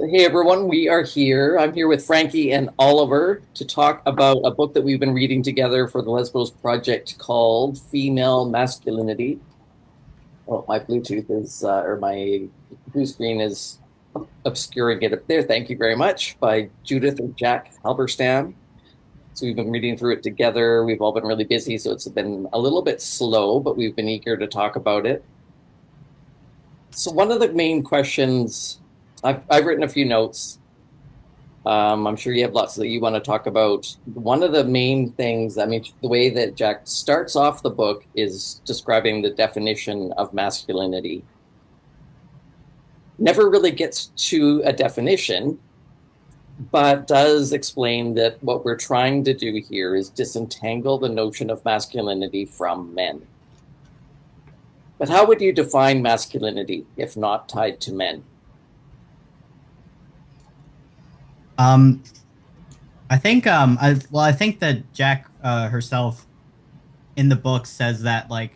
Hey everyone, we are here. I'm here with Frankie and Oliver to talk about a book that we've been reading together for the Lesbos Project called Female Masculinity. Oh, my Bluetooth is, or my blue screen is obscuring it up there. Thank you very much. By Judith and Jack Halberstam. So we've been reading through it together. We've all been really busy, so it's been a little bit slow, but we've been eager to talk about it. So one of the main questions, I've written a few notes. I'm sure you have lots that you want to talk about. One of the main things, I mean, the way that Jack starts off the book is describing the definition of masculinity. Never really gets to a definition, but does explain that what we're trying to do here is disentangle the notion of masculinity from men. But how would you define masculinity if not tied to men? I think I think that Jack herself in the book says that like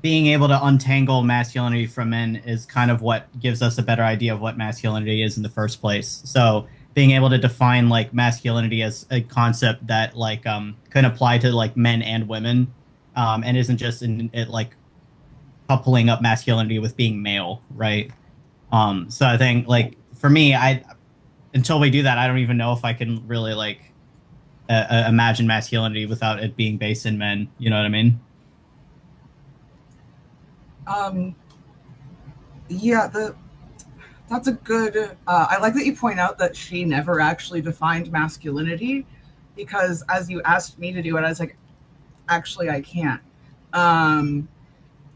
being able to untangle masculinity from men is kind of what gives us a better idea of what masculinity is in the first place. So being able to define like masculinity as a concept that like can apply to like men and women, and isn't just in it like coupling up masculinity with being male, right? So I think like for me, I until we do that, I don't even know if I can really like imagine masculinity without it being based in men. You know what I mean? Um, yeah, that's a good. I like that you point out that she never actually defined masculinity, because as you asked me to do it, I was like, actually, I can't. Um,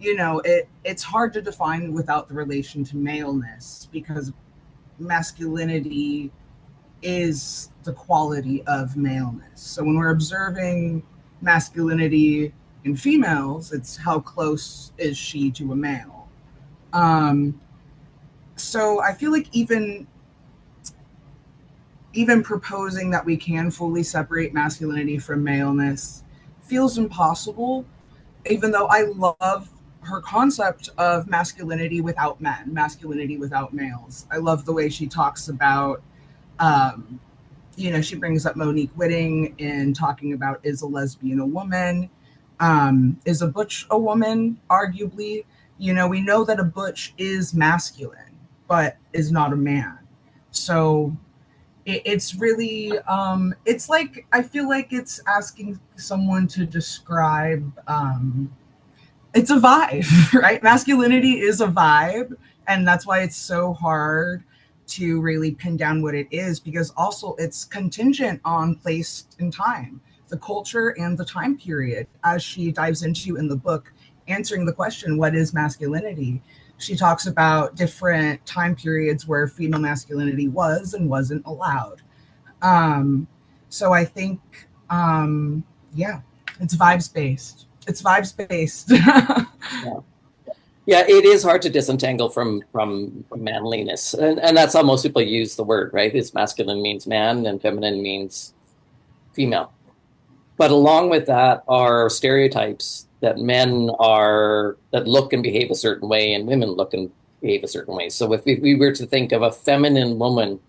it's hard to define without the relation to maleness, because masculinity is the quality of maleness. So when we're observing masculinity in females, it's how close is she to a male. Um, so I feel like even proposing that we can fully separate masculinity from maleness feels impossible, even though I love her concept of masculinity without men, masculinity without males. I love the way she talks about, um, she brings up Monique Whitting in talking about, is a lesbian a woman? Is a butch a woman? Arguably, we know that a butch is masculine, but is not a man. So it's really, it's like, I feel like it's asking someone to describe, it's a vibe, right? Masculinity is a vibe, and that's why it's so hard to really pin down what it is, because also it's contingent on place and time, the culture and the time period, as she dives into in the book, answering the question, what is masculinity? She talks about different time periods where female masculinity was and wasn't allowed. Um, so I think, yeah, it's vibes based. It's vibes based. Yeah. Yeah, it is hard to disentangle from manliness, and that's how most people use the word, right? Is masculine means man, and feminine means female. But along with that are stereotypes that men are that look and behave a certain way, and women look and behave a certain way. So if we were to think of a feminine woman,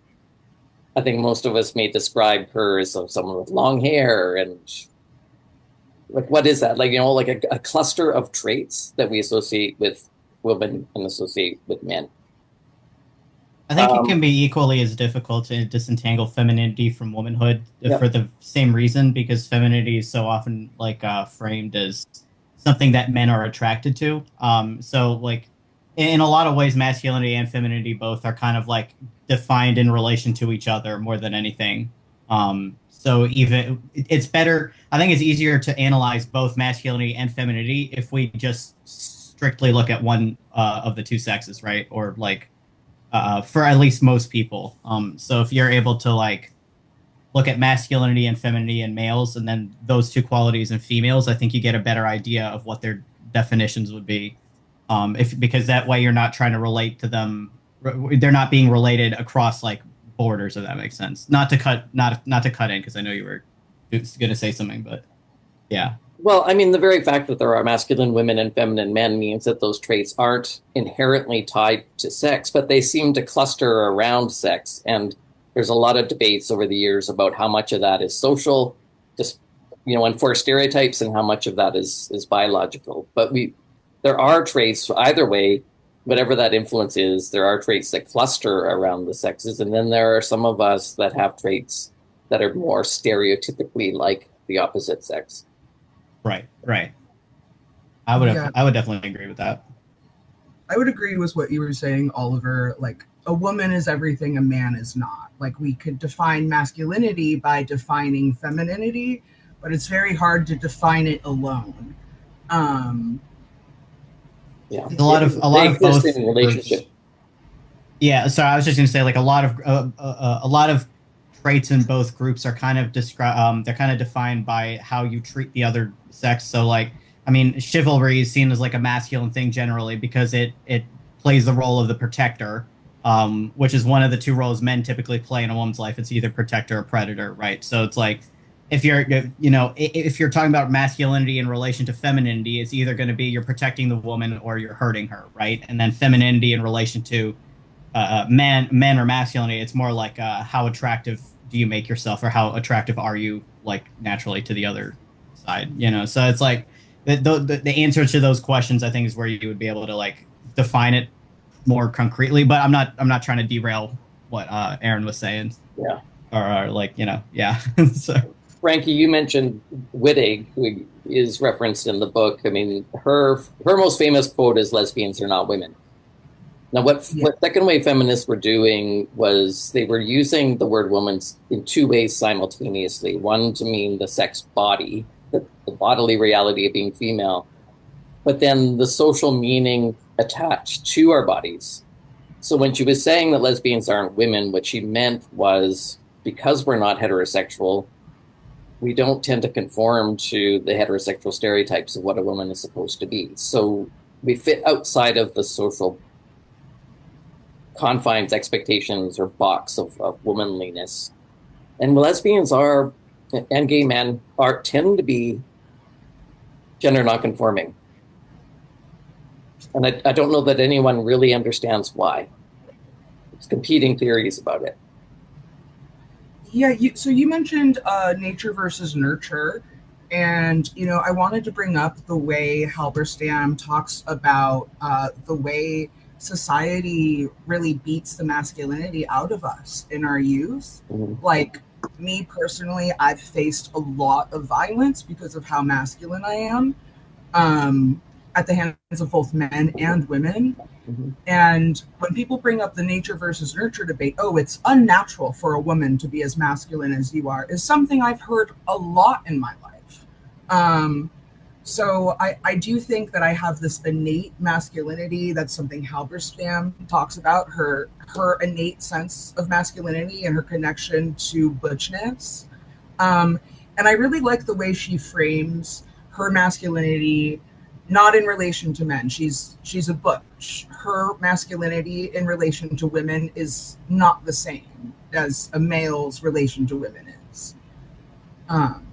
I think most of us may describe her as someone with long hair and like what is that? Like, like a cluster of traits that we associate with women and associate with men. I think it Um, can be equally as difficult to disentangle femininity from womanhood yeah, for the same reason, because femininity is so often like framed as something that men are attracted to. So like in a lot of ways, masculinity and femininity both are kind of like defined in relation to each other more than anything. So even it's better. I think it's easier to analyze both masculinity and femininity if we just strictly look at one of the two sexes, right? Or like for at least most people. So if you're able to like look at masculinity and femininity in males, and then those two qualities in females, I think you get a better idea of what their definitions would be. If because that way you're not trying to relate to them, they're not being related across like borders. If that makes sense. Not to cut in because I know you were going to say something, but yeah. Well, I mean, the very fact that there are masculine women and feminine men means that those traits aren't inherently tied to sex, but they seem to cluster around sex. And there's a lot of debates over the years about how much of that is social, just enforced stereotypes, and how much of that is biological. But there are traits either way, whatever that influence is. There are traits that cluster around the sexes, and then there are some of us that have traits that are more stereotypically like the opposite sex. Right, right. Yeah, I would definitely agree with that. I would agree with what you were saying, Oliver. Like, a woman is everything a man is not. Like, we could define masculinity by defining femininity, but it's very hard to define it alone. Um, Yeah, A they lot of exist both in groups. relationship. Yeah, so I was just going to say, like a lot of traits in both groups are kind of they're kind of defined by how you treat the other sex. So, like, I mean, chivalry is seen as like a masculine thing generally because it plays the role of the protector, which is one of the two roles men typically play in a woman's life. It's either protector or predator, right? So it's like if you're if you're talking about masculinity in relation to femininity, it's either going to be you're protecting the woman or you're hurting her, right? And then femininity in relation to men or masculinity, it's more like how attractive do you make yourself, or how attractive are you like naturally to the other side, So it's like the answer to those questions, I think, is where you would be able to like define it more concretely. But I'm not trying to derail what Aaron was saying, Yeah. or like yeah. So Frankie, you mentioned Wittig, who is referenced in the book. I mean, her most famous quote is "Lesbians are not women." Now, yeah, what second wave feminists were doing was they were using the word woman in two ways simultaneously. One to mean the sex body, the bodily reality of being female, but then the social meaning attached to our bodies. So when she was saying that lesbians aren't women, what she meant was because we're not heterosexual, we don't tend to conform to the heterosexual stereotypes of what a woman is supposed to be. So we fit outside of the social confines, expectations, or box of womanliness. And lesbians are, and gay men are, tend to be gender nonconforming. And I don't know that anyone really understands why. There's competing theories about it. yeah. So you mentioned nature versus nurture, and I wanted to bring up the way Halberstam talks about the way society really beats the masculinity out of us in our youth. Mhm. Like, me personally, I've faced a lot of violence because of how masculine I am, um, at the hands of both men and women. Mhm. And when people bring up the nature versus nurture debate, oh, it's unnatural for a woman to be as masculine as you are, is something I've heard a lot in my life. Um, so I do think that I have this innate masculinity. That's something Halberstam talks about, her innate sense of masculinity and her connection to butchness. And I really like the way she frames her masculinity, not in relation to men. She's a butch. Her masculinity in relation to women is not the same as a male's relation to women is. Um,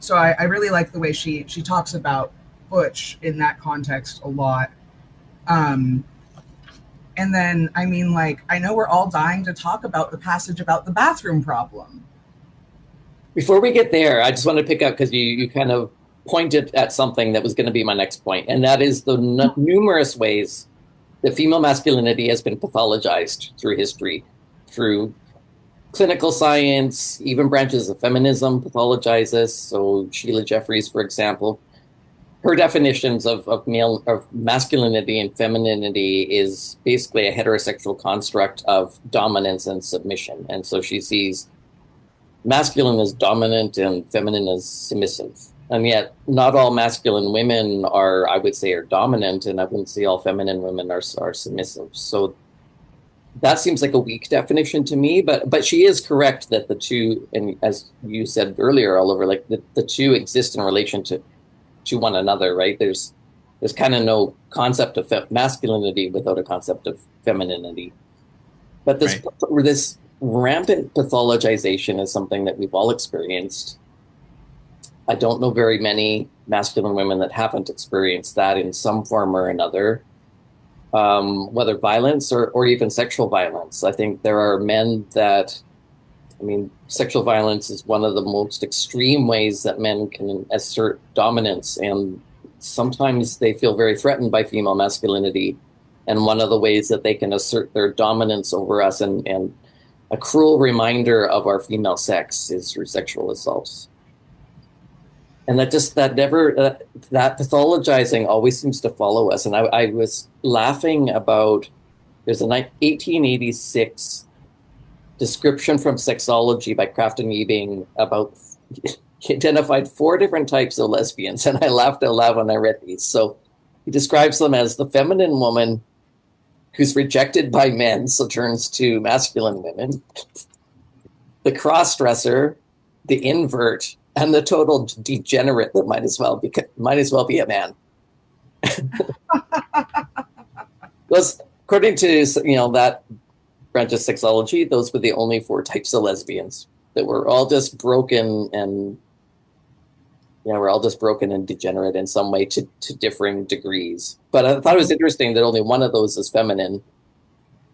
so I really like the way she talks about butch in that context a lot. Um, and then, I mean, like, I know we're all dying to talk about the passage about the bathroom problem. Before we get there, I just want to pick up because you kind of pointed at something that was going to be my next point, and that is the numerous ways that female masculinity has been pathologized through history, through clinical science, even branches of feminism pathologize this. So Sheila Jeffries, for example, her definitions of masculinity and femininity is basically a heterosexual construct of dominance and submission. And so she sees masculine as dominant and feminine as submissive. And yet not all masculine women are, I would say, are dominant, and I wouldn't say all feminine women are submissive. So that seems like a weak definition to me, but she is correct that the two, and as you said earlier, Oliver, like the two exist in relation to one another, right? There's kind of no concept of masculinity without a concept of femininity. But right. this rampant pathologization is something that we've all experienced. I don't know very many masculine women that haven't experienced that in some form or another, whether violence or even sexual violence. I think there are men that, I mean, sexual violence is one of the most extreme ways that men can assert dominance, and sometimes they feel very threatened by female masculinity. And one of the ways that they can assert their dominance over us and a cruel reminder of our female sex is through sexual assaults. And that pathologizing always seems to follow us. And I was laughing about, there's an 1886 description from Sexology by Kraft and Ebing about, he identified 4 different types of lesbians. And I laughed out loud when I read these. So he describes them as the feminine woman who's rejected by men, so turns to masculine women, the cross-dresser, the invert, and the total degenerate that might as well be a man. Those, according to that branch of sexology, those were the only 4 types of lesbians, that were all just broken and we're all just broken and degenerate in some way to differing degrees. But I thought it was interesting that only one of those is feminine,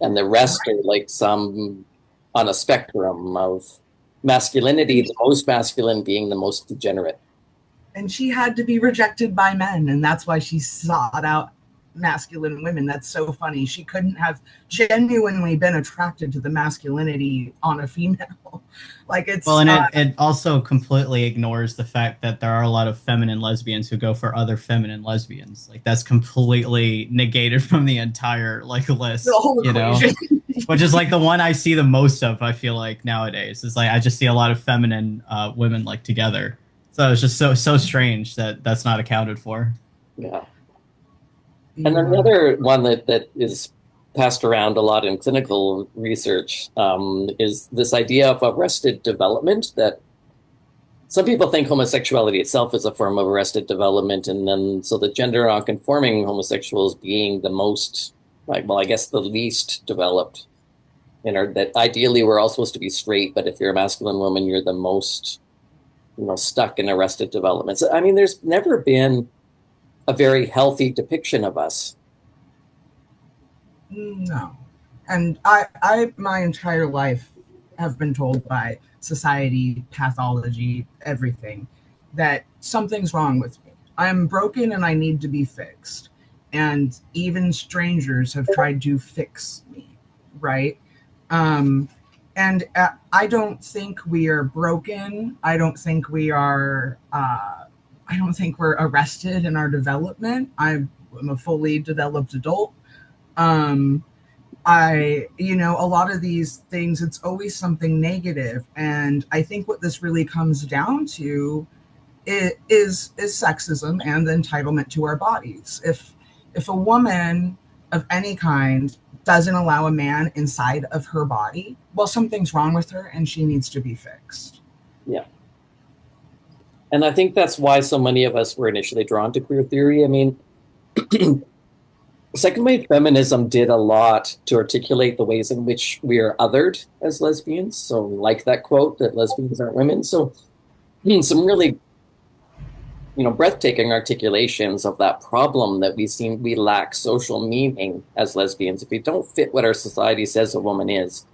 and the rest are like some on a spectrum of masculinity, the most masculine being the most degenerate. And she had to be rejected by men, and that's why she sought out masculine women. That's so funny. She couldn't have genuinely been attracted to the masculinity on a female. Like, it's well, and it also completely ignores the fact that there are a lot of feminine lesbians who go for other feminine lesbians. Like, that's completely negated from the entire list, the whole equation. Which is like the one I see the most of. I feel like nowadays is like I just see a lot of feminine women like together. So it's just so strange that that's not accounted for. Yeah. And then the other one that is passed around a lot in clinical research is this idea of arrested development, that some people think homosexuality itself is a form of arrested development. And then so the gender nonconforming homosexuals being the most, I guess the least developed, that ideally we're all supposed to be straight, but if you're a masculine woman, you're the most, stuck in arrested development. So, I mean, there's never been a very healthy depiction of us. No. And I my entire life have been told by society, pathology, everything, that something's wrong with me. I'm broken and I need to be fixed. And even strangers have tried to fix me, right? And I don't think we are broken. I don't think we are... I don't think we're arrested in our development. I'm a fully developed adult. A lot of these things, it's always something negative. And I think what this really comes down to is sexism and the entitlement to our bodies. If a woman of any kind doesn't allow a man inside of her body, well, something's wrong with her and she needs to be fixed. Yeah. And I think that's why so many of us were initially drawn to queer theory. I mean, second wave feminism did a lot to articulate the ways in which we are othered as lesbians. So like that quote that lesbians aren't women. So some really, breathtaking articulations of that problem that we lack social meaning as lesbians. If we don't fit what our society says a woman is,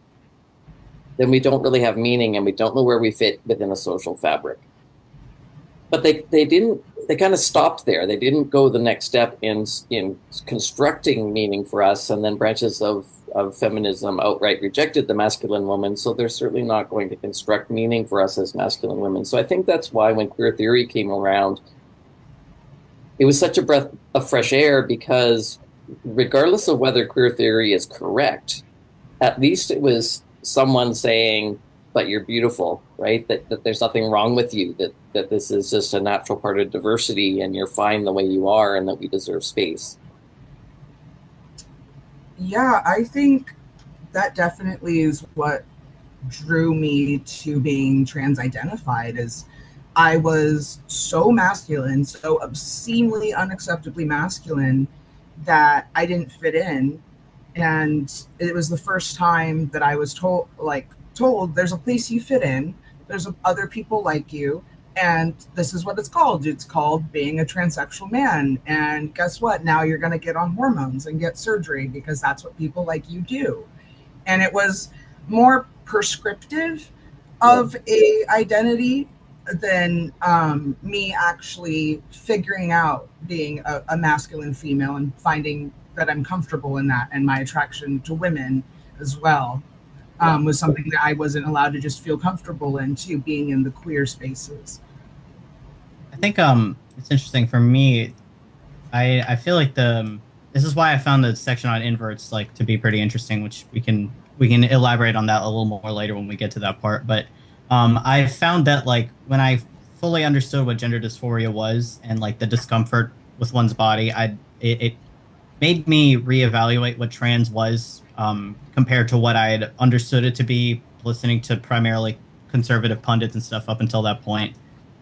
then we don't really have meaning and we don't know where we fit within a social fabric. But they kind of stopped there. They didn't go the next step in constructing meaning for us, and then branches of feminism outright rejected the masculine woman, so they're certainly not going to construct meaning for us as masculine women. So I think that's why when queer theory came around, it was such a breath of fresh air, because regardless of whether queer theory is correct, at least it was someone saying, but you're beautiful, right? That there's nothing wrong with you, that this is just a natural part of diversity and you're fine the way you are and that we deserve space. Yeah, I think that definitely is what drew me to being trans-identified, is I was so masculine, so obscenely, unacceptably masculine, that I didn't fit in. And it was the first time that I was told there's a place you fit in, there's other people like you, And this is what it's called. It's called being a transsexual man. And guess what? Now you're going to get on hormones and get surgery because that's what people like you do. And it was more prescriptive of a identity than me actually figuring out being a masculine female and finding that I'm comfortable in that, and my attraction to women as well was something that I wasn't allowed to just feel comfortable in too, being in the queer spaces. I think it's interesting for me. I feel like this is why I found the section on inverts like to be pretty interesting, which we can elaborate on that a little more later when we get to that part. But I found that like when I fully understood what gender dysphoria was and like the discomfort with one's body, it made me reevaluate what trans was compared to what I had understood it to be, listening to primarily conservative pundits and stuff up until that point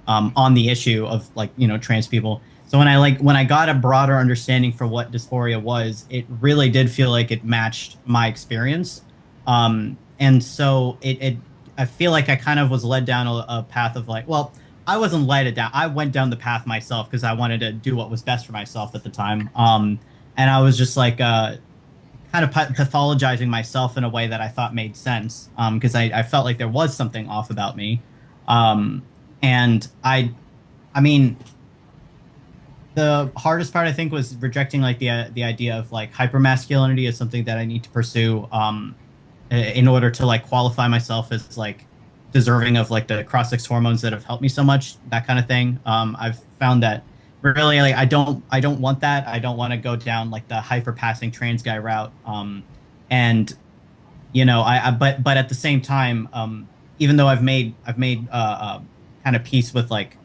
on the issue of like trans people. So when I got a broader understanding for what dysphoria was, it really did feel like it matched my experience, and so it I feel like I kind of was led down a path of like, well, I wasn't led it down. I went down the path myself because I wanted to do what was best for myself at the time. And I was just like kind of pathologizing myself in a way that I thought made sense because I felt like there was something off about me. Um, and I mean, the hardest part I think was rejecting like the idea of like hypermasculinity as something that I need to pursue in order to like qualify myself as like deserving of like the cross-sex hormones that have helped me so much, that kind of thing. I've found that really like I don't want that. I don't want to go down like the hyper passing trans guy route. And I but at the same time, even though I've made kind of peace with like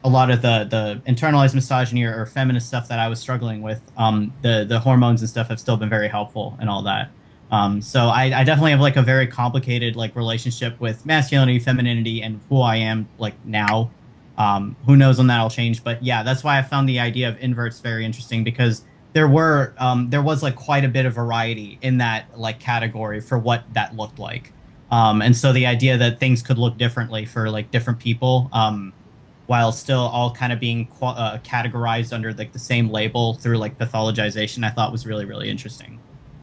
a lot of the internalized misogyny or feminist stuff that I was struggling with, the hormones and stuff have still been very helpful and all that. So I definitely have like a very complicated like relationship with masculinity, femininity, and who I am like now. Who knows when that'll change? But yeah, that's why I found the idea of inverts very interesting because there was like quite a bit of variety in that like category for what that looked like. And so the idea that things could look differently for like different people, while still all kind of being categorized under like the same label through like pathologization, I thought was really, really interesting.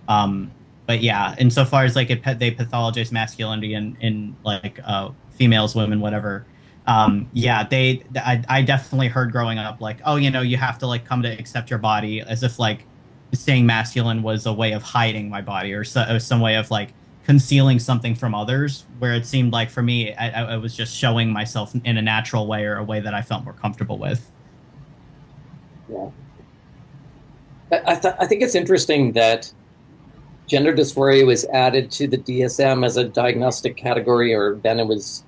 Um, but yeah, insofar as like they pathologize masculinity in like females, women, whatever. Yeah, I definitely heard growing up like, oh, you have to like come to accept your body as if like saying masculine was a way of hiding my body or some way of like concealing something from others, where it seemed like for me, I was just showing myself in a natural way or a way that I felt more comfortable with. Yeah. I think it's interesting that gender dysphoria was added to the DSM as a diagnostic category, or then it was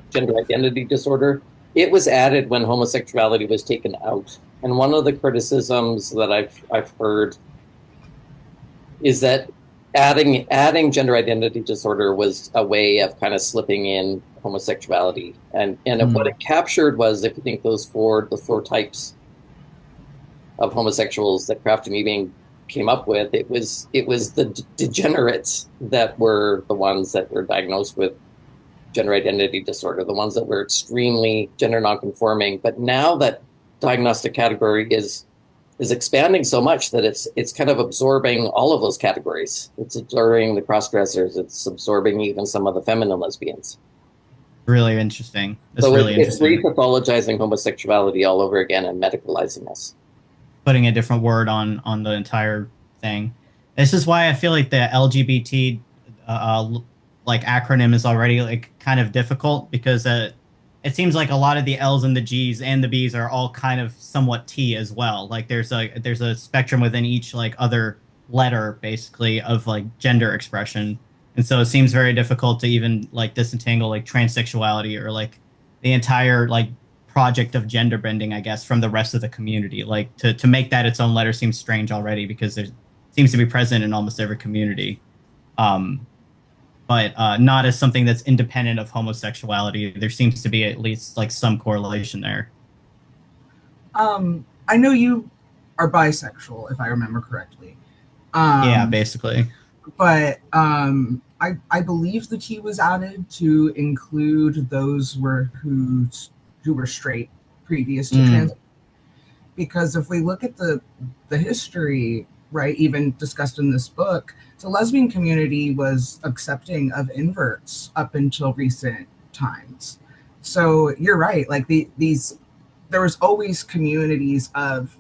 gender identity disorder. It was added when homosexuality was taken out. And one of the criticisms that I've heard is that adding gender identity disorder was a way of kind of slipping in homosexuality. And what it captured was, if you think the four types of homosexuals that Craft and Meeting came up with, it was the degenerates that were the ones that were diagnosed with gender identity disorder, the ones that were extremely gender nonconforming. But now that diagnostic category is expanding so much that it's kind of absorbing all of those categories. It's absorbing the cross-dressers. It's absorbing even some of the feminine lesbians. Really interesting. That's So really it's interesting. re-pathologizing homosexuality all over again and medicalizing us. Putting a different word on the entire thing. This is why I feel like the LGBT like acronym is already like kind of difficult because it seems like a lot of the L's and the G's and the B's are all kind of somewhat T as well. Like there's a spectrum within each like other letter basically of like gender expression. And so it seems very difficult to even like disentangle like transsexuality or like the entire like project of gender bending, I guess, from the rest of the community. Like to make that its own letter seems strange already because there seems to be present in almost every community. Um, but not as something that's independent of homosexuality. There seems to be at least like some correlation there. I know you are bisexual, if I remember correctly. Yeah, Um, basically. but I believe the T was added to include those who who were straight previous to trans. Because if we look at the history, right, even discussed in this book, the lesbian community was accepting of inverts up until recent times. So you're right, like these there was always communities of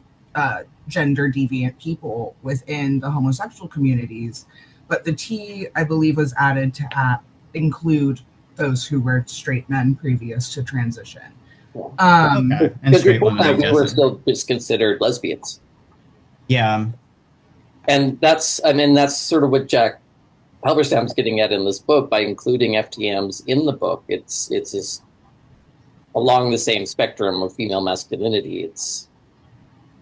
gender deviant people within the homosexual communities, but the T, I believe, was added to include those who were straight men previous to transition. Okay. And straight women, I guess. We're still just considered lesbians. Yeah. And that's sort of what Jack Halberstam's getting at in this book by including FTMs in the book. It's just along the same spectrum of female masculinity. It's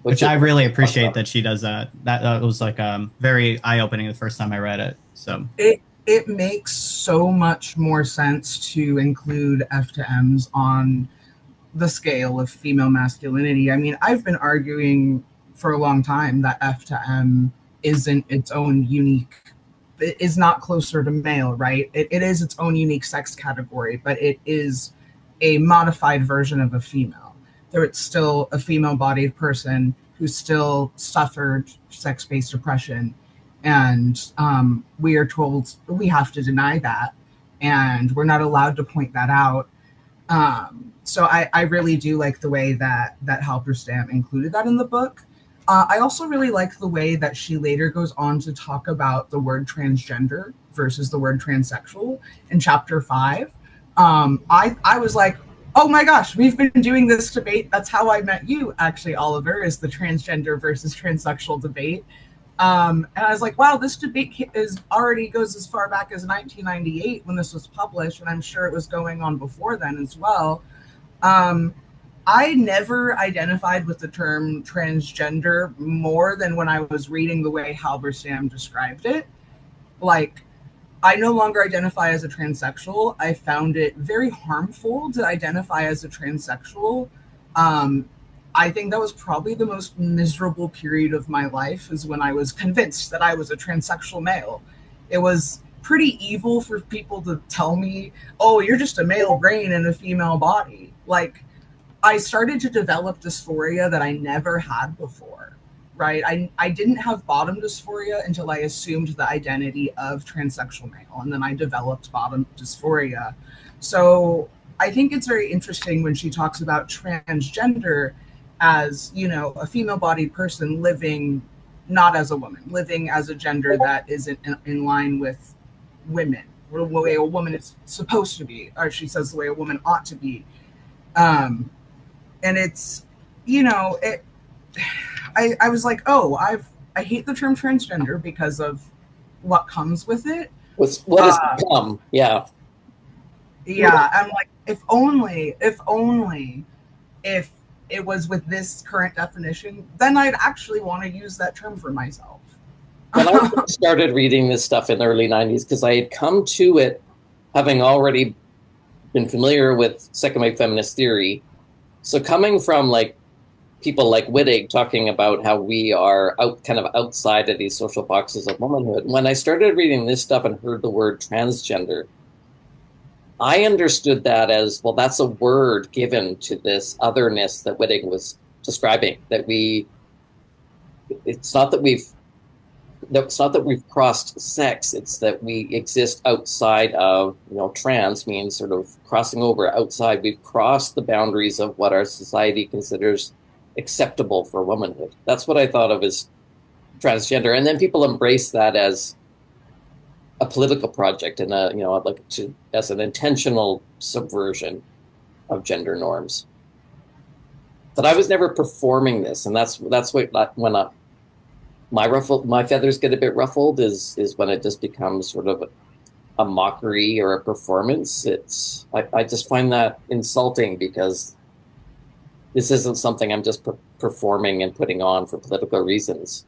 which I really appreciate that she does that. That was like very eye-opening the first time I read it. So it makes so much more sense to include F to M's on the scale of female masculinity. I mean, I've been arguing for a long time that F to M isn't its own unique, it is not closer to male, right? It is its own unique sex category, but it is a modified version of a female. There it's still a female-bodied person who still suffered sex-based oppression, and we are told we have to deny that, and we're not allowed to point that out. So I really do like the way that Halberstam included that in the book. I also really like the way that she later goes on to talk about the word transgender versus the word transsexual in chapter 5. I was like, oh my gosh, we've been doing this debate. That's how I met you, actually, Oliver, is the transgender versus transsexual debate. And I was like, wow, this debate goes as far back as 1998 when this was published, and I'm sure it was going on before then as well. I never identified with the term transgender more than when I was reading the way Halberstam described it. Like, I no longer identify as a transsexual. I found it very harmful to identify as a transsexual. I think that was probably the most miserable period of my life, is when I was convinced that I was a transsexual male. It was pretty evil for people to tell me, oh, you're just a male brain in a female body. Like, I started to develop dysphoria that I never had before, right? I didn't have bottom dysphoria until I assumed the identity of transsexual male, and then I developed bottom dysphoria. So I think it's very interesting when she talks about transgender as, you know, a female-bodied person living not as a woman, living as a gender that isn't in line with women, or the way a woman is supposed to be, or she says the way a woman ought to be. And it's, you know, I was like, oh, I hate the term transgender because of what comes with it. What has become, yeah. Yeah, I'm like, if only if it was with this current definition, then I'd actually want to use that term for myself. When I started reading this stuff in the early 90s, because I had come to it having already been familiar with second wave feminist theory. So coming from like people like Wittig talking about how we are kind of outside of these social boxes of womanhood, when I started reading this stuff and heard the word transgender, I understood that as, well, that's a word given to this otherness that Wittig was describing, that it's not that we've crossed sex, it's that we exist outside of, you know, trans means sort of crossing over outside. We've crossed the boundaries of what our society considers acceptable for womanhood. That's what I thought of as transgender. And then people embrace that as a political project and as an intentional subversion of gender norms. But I was never performing this, and that's what when my feathers get a bit ruffled is when it just becomes sort of a mockery or a performance. I just find that insulting, because this isn't something I'm just performing and putting on for political reasons.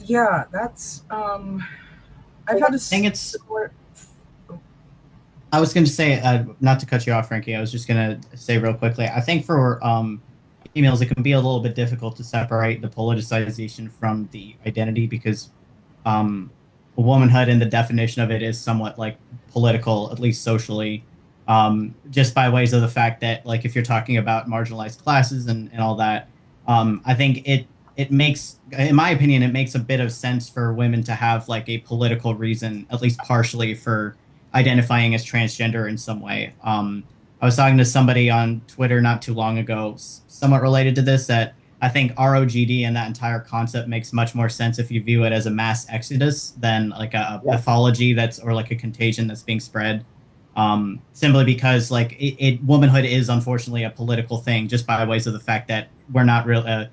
Yeah, that's I've had a thing. It's. I was going to say, not to cut you off, Frankie. I was just going to say real quickly. I think for females, it can be a little bit difficult to separate the politicization from the identity, because womanhood and the definition of it is somewhat like political, at least socially. just by ways of the fact that, like, if you're talking about marginalized classes and all that, I think it makes, in my opinion, it makes a bit of sense for women to have like a political reason, at least partially, for identifying as transgender in some way. I was talking to somebody on Twitter not too long ago, somewhat related to this, that I think ROGD and that entire concept makes much more sense if you view it as a mass exodus than like a Yeah. pathology that's, or like a contagion that's being spread. Simply because like womanhood is unfortunately a political thing, just by ways of the fact that we're not real.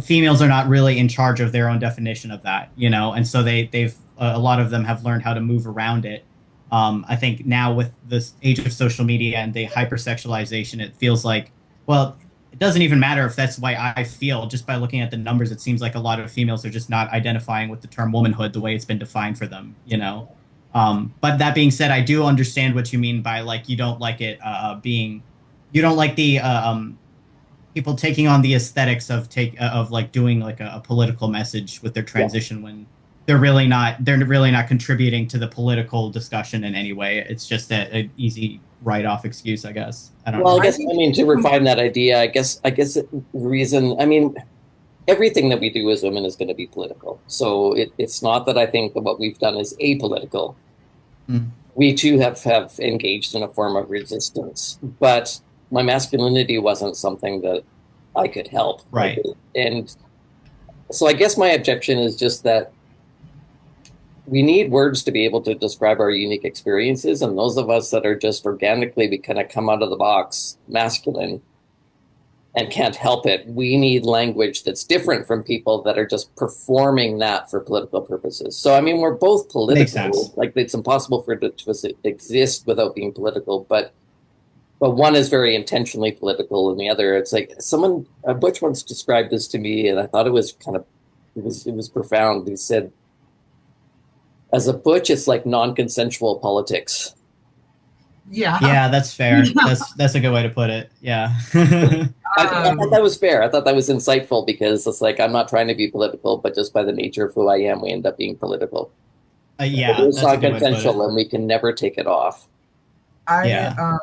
Females are not really in charge of their own definition of that, you know, and so they've a lot of them have learned how to move around it. I think now with this age of social media and the hypersexualization, it feels like, well, it doesn't even matter if that's the way I feel. Just by looking at the numbers, it seems like a lot of females are just not identifying with the term womanhood the way it's been defined for them, you know. But that being said, I do understand what you mean by like you don't like it being, you don't like the people taking on the aesthetics of of like doing like a political message with their Yeah. transition when they're really not contributing to the political discussion in any way. It's just an easy write-off excuse, I guess. I don't Well, know. I guess, I mean, to refine that idea, I guess the reason, I mean, everything that we do as women is going to be political. So it's not that I think that what we've done is apolitical. Mm. We too have engaged in a form of resistance, but my masculinity wasn't something that I could help. Like, Right. and so I guess my objection is just that we need words to be able to describe our unique experiences. And those of us that are just organically, we kind of come out of the box masculine and can't help it. We need language that's different from people that are just performing that for political purposes. So, I mean, we're both Makes political. sense. Like, it's impossible for it to exist without being political, but one is very intentionally political, and the other, it's like someone, Butch once described this to me, and I thought it was kind of, it was profound. He said, as a Butch, it's like non-consensual politics. Yeah. Yeah, that's fair. That's a good way to put it. Yeah. I thought that was fair. I thought that was insightful because it's like I'm not trying to be political, but just by the nature of who I am, we end up being political. It Yeah, is that's a good way to put non-consensual, it. and we can never take it off. I Yeah.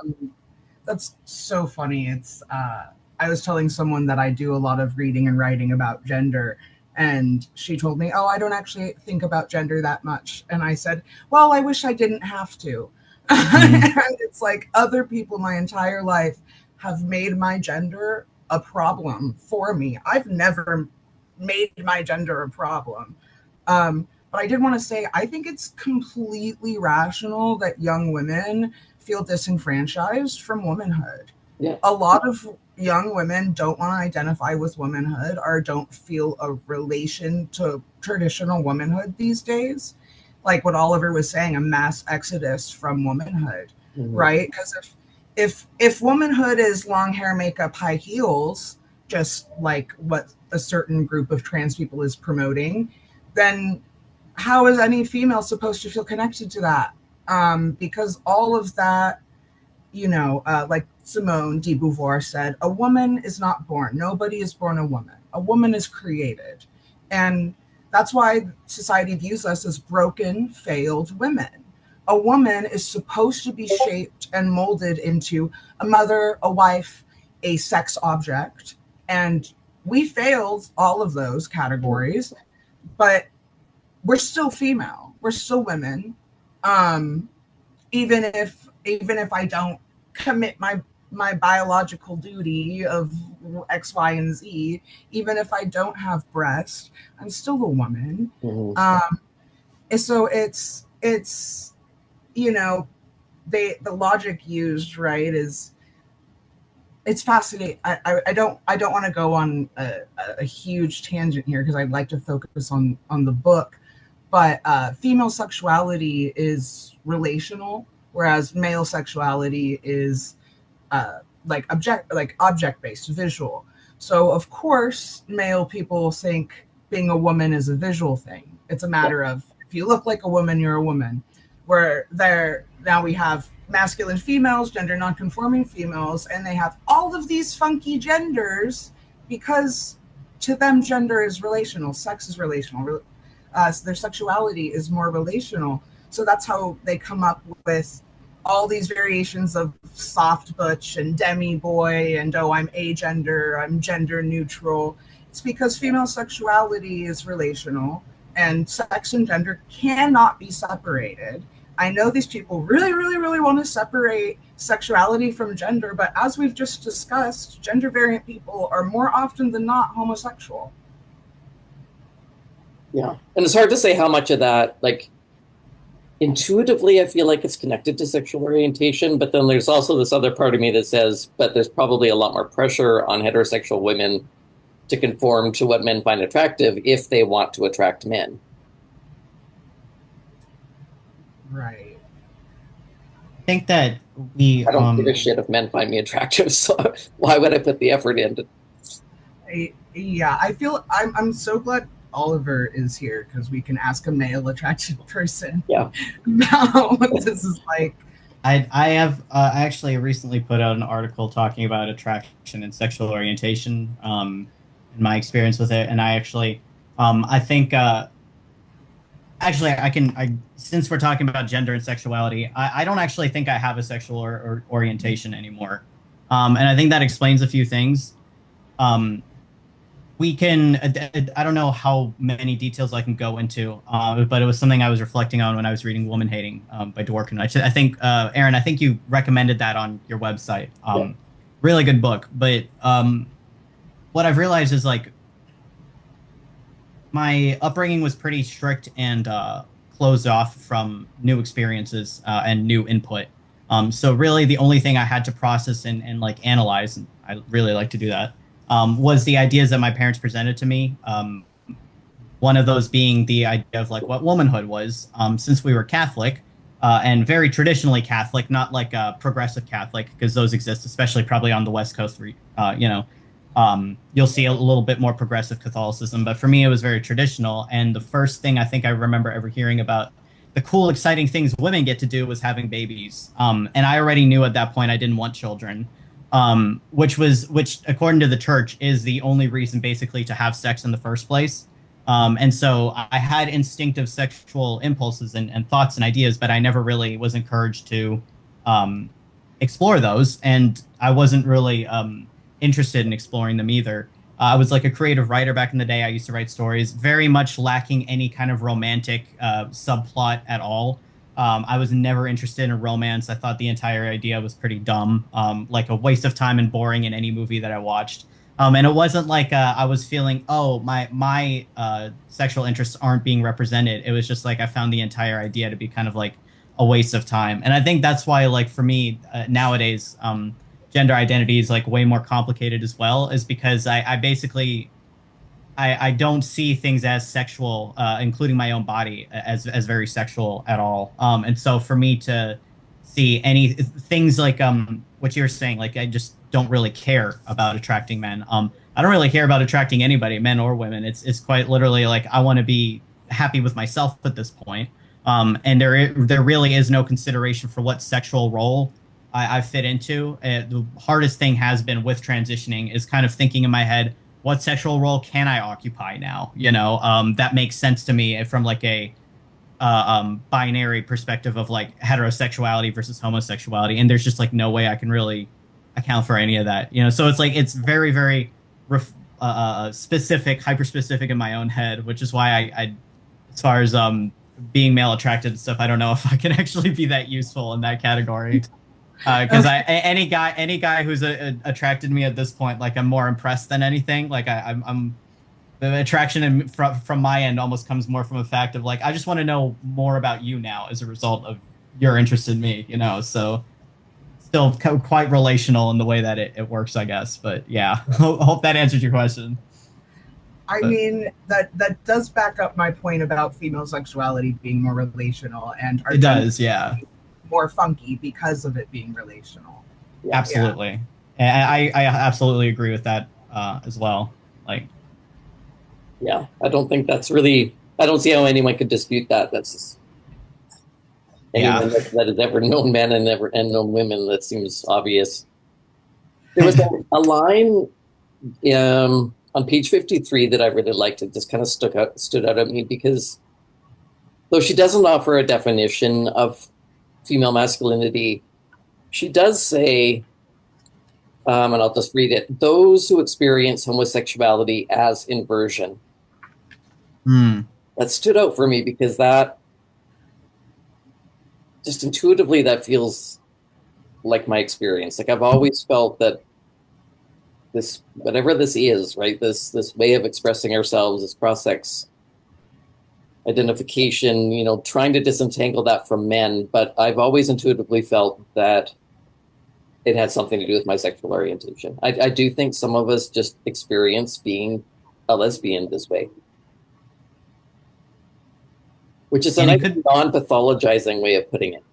That's so funny. It's I was telling someone that I do a lot of reading and writing about gender, and she told me, "Oh, I don't actually think about gender that much." And I said, "Well, I wish I didn't have to." Mm. And it's like other people my entire life have made my gender a problem for me. I've never made my gender a problem. But I did want to say, I think it's completely rational that young women feel disenfranchised from womanhood. Yeah. A lot of young women don't want to identify with womanhood or don't feel a relation to traditional womanhood these days. Like what Oliver was saying, a mass exodus from womanhood, Mhm. right? Because if womanhood is long hair, makeup, high heels, just like what a certain group of trans people is promoting, then how is any female supposed to feel connected to that? Because all of that, like Simone de Beauvoir said, a woman is not born. Nobody is born a woman. A woman is created. And that's why society views us as broken, failed women. A woman is supposed to be shaped and molded into a mother, a wife, a sex object. And we failed all of those categories, but we're still female. We're still women. Um, even if I don't commit my biological duty of X, Y, and Z, even if I don't have breasts, I'm still a woman. Mhm. And so it's the logic used, right, is it's fascinating. I don't want to go on a huge tangent here because I'd like to focus on the book, but female sexuality is relational, whereas male sexuality is like object based, visual. So of course, male people think being a woman is a visual thing. It's a Yeah. matter of if you look like a woman, you're a woman. Where there now we have masculine females, gender nonconforming females, and they have all of these funky genders because to them gender is relational, sex is relational, so their sexuality is more relational. So that's how they come up with all these variations of soft butch and demi boy and oh, I'm agender, I'm gender neutral. It's because female sexuality is relational and sex and gender cannot be separated. I know these people really, really, really want to separate sexuality from gender, but as we've just discussed, gender variant people are more often than not homosexual. Yeah. And it's hard to say how much of that, like, intuitively, I feel like it's connected to sexual orientation, but then there's also this other part of me that says, but there's probably a lot more pressure on heterosexual women to conform to what men find attractive if they want to attract men. Right. I think that we. I don't give a shit if men find me attractive, so why would I put the effort into? Yeah, I feel I'm so glad Oliver is here because we can ask a male attracted person about what this is like. I have actually recently put out an article talking about attraction and sexual orientation, and my experience with it, and I actually, I think. Actually, since we're talking about gender and sexuality, I don't actually think I have a sexual or orientation anymore. And I think that explains a few things. We can, I don't know how many details I can go into, but it was something I was reflecting on when I was reading Woman Hating by Dworkin. I think, Aaron, I think you recommended that on your website. Really good book. But what I've realized is like, my upbringing was pretty strict and closed off from new experiences and new input. So really the only thing I had to process and like analyze, and I really like to do that, was the ideas that my parents presented to me. One of those being the idea of like what womanhood was, since we were Catholic and very traditionally Catholic, not like a progressive Catholic, because those exist, especially probably on the West Coast, you'll see a little bit more progressive Catholicism. But for me, it was very traditional. And the first thing I think I remember ever hearing about the cool, exciting things women get to do was having babies. And I already knew at that point I didn't want children, which according to the church is the only reason basically to have sex in the first place. And so I had instinctive sexual impulses and thoughts and ideas, but I never really was encouraged to explore those. And I wasn't really interested in exploring them either. I was like a creative writer back in the day. I used to write stories, very much lacking any kind of romantic subplot at all. I was never interested in romance. I thought the entire idea was pretty dumb, like a waste of time and boring in any movie that I watched. And it wasn't like I was feeling, oh, my sexual interests aren't being represented. It was just like I found the entire idea to be kind of like a waste of time. And I think that's why, like, for me nowadays, gender identity is like way more complicated as well, is because I basically I don't see things as sexual, including my own body, as very sexual at all. And so for me to see any things like what you were saying, like I just don't really care about attracting men. I don't really care about attracting anybody, men or women. It's quite literally like I want to be happy with myself at this point. And there really is no consideration for what sexual role I fit into. The hardest thing has been with transitioning is kind of thinking in my head, what sexual role can I occupy now? That makes sense to me from like a binary perspective of like heterosexuality versus homosexuality. And there's just like no way I can really account for any of that, so it's like it's very, very specific, hyper specific in my own head, which is why I as far as being male attracted and stuff, I don't know if I can actually be that useful in that category. Because any guy who's attracted me at this point, like I'm more impressed than anything. Like I'm the attraction from my end almost comes more from a fact of like I just want to know more about you now as a result of your interest in me. So still quite relational in the way that it works, I guess. But yeah, hope that answered your question. I mean, that does back up my point about female sexuality being more relational, and it does, yeah. More funky because of it being relational. Absolutely. Yeah. I absolutely agree with that as well. Like, yeah, I don't think that's really, I don't see how anyone could dispute that. That's just anyone that has ever known men and known women. That seems obvious. There was a line on page 53 that I really liked. It just kind of stood out at me because though she doesn't offer a definition of female masculinity, she does say, and I'll just read it, those who experience homosexuality as inversion. That stood out for me because that just intuitively, that feels like my experience. Like I've always felt that this, whatever this is, right, this way of expressing ourselves, this cross-sex identification, trying to disentangle that from men, but I've always intuitively felt that it had something to do with my sexual orientation. I do think some of us just experience being a lesbian this way, which is a nice non-pathologizing way of putting it.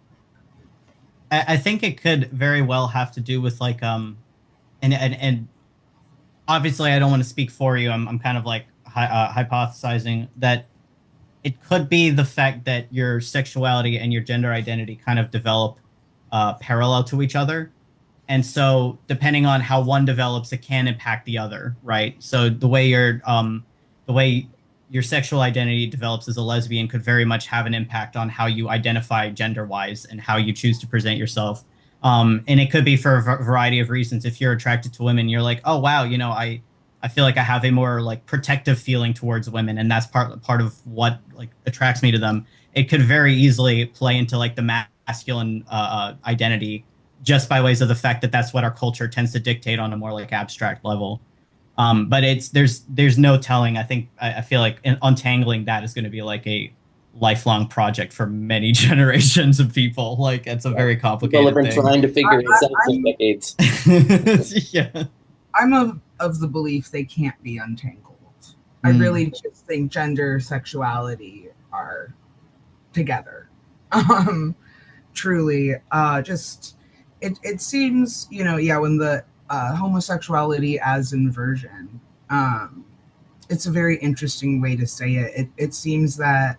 I think it could very well have to do with like and obviously I don't want to speak for you. I'm kind of like hypothesizing that it could be the fact that your sexuality and your gender identity kind of develop parallel to each other. And so depending on how one develops, it can impact the other, right? So the way your sexual identity develops as a lesbian could very much have an impact on how you identify gender-wise and how you choose to present yourself. And it could be for a variety of reasons. If you're attracted to women, you're like, oh wow, I feel like I have a more like protective feeling towards women, and that's part of what like attracts me to them. It could very easily play into like the masculine identity just by ways of the fact that that's what our culture tends to dictate on a more like abstract level. But there's no telling. I feel like untangling that is going to be like a lifelong project for many generations of people. Like it's a very complicated People have been trying to figure it out for decades. Yeah. I'm of the belief they can't be untangled. I really just think gender, sexuality are together. Truly, just it seems, when the homosexuality as inversion, it's a very interesting way to say it. It seems that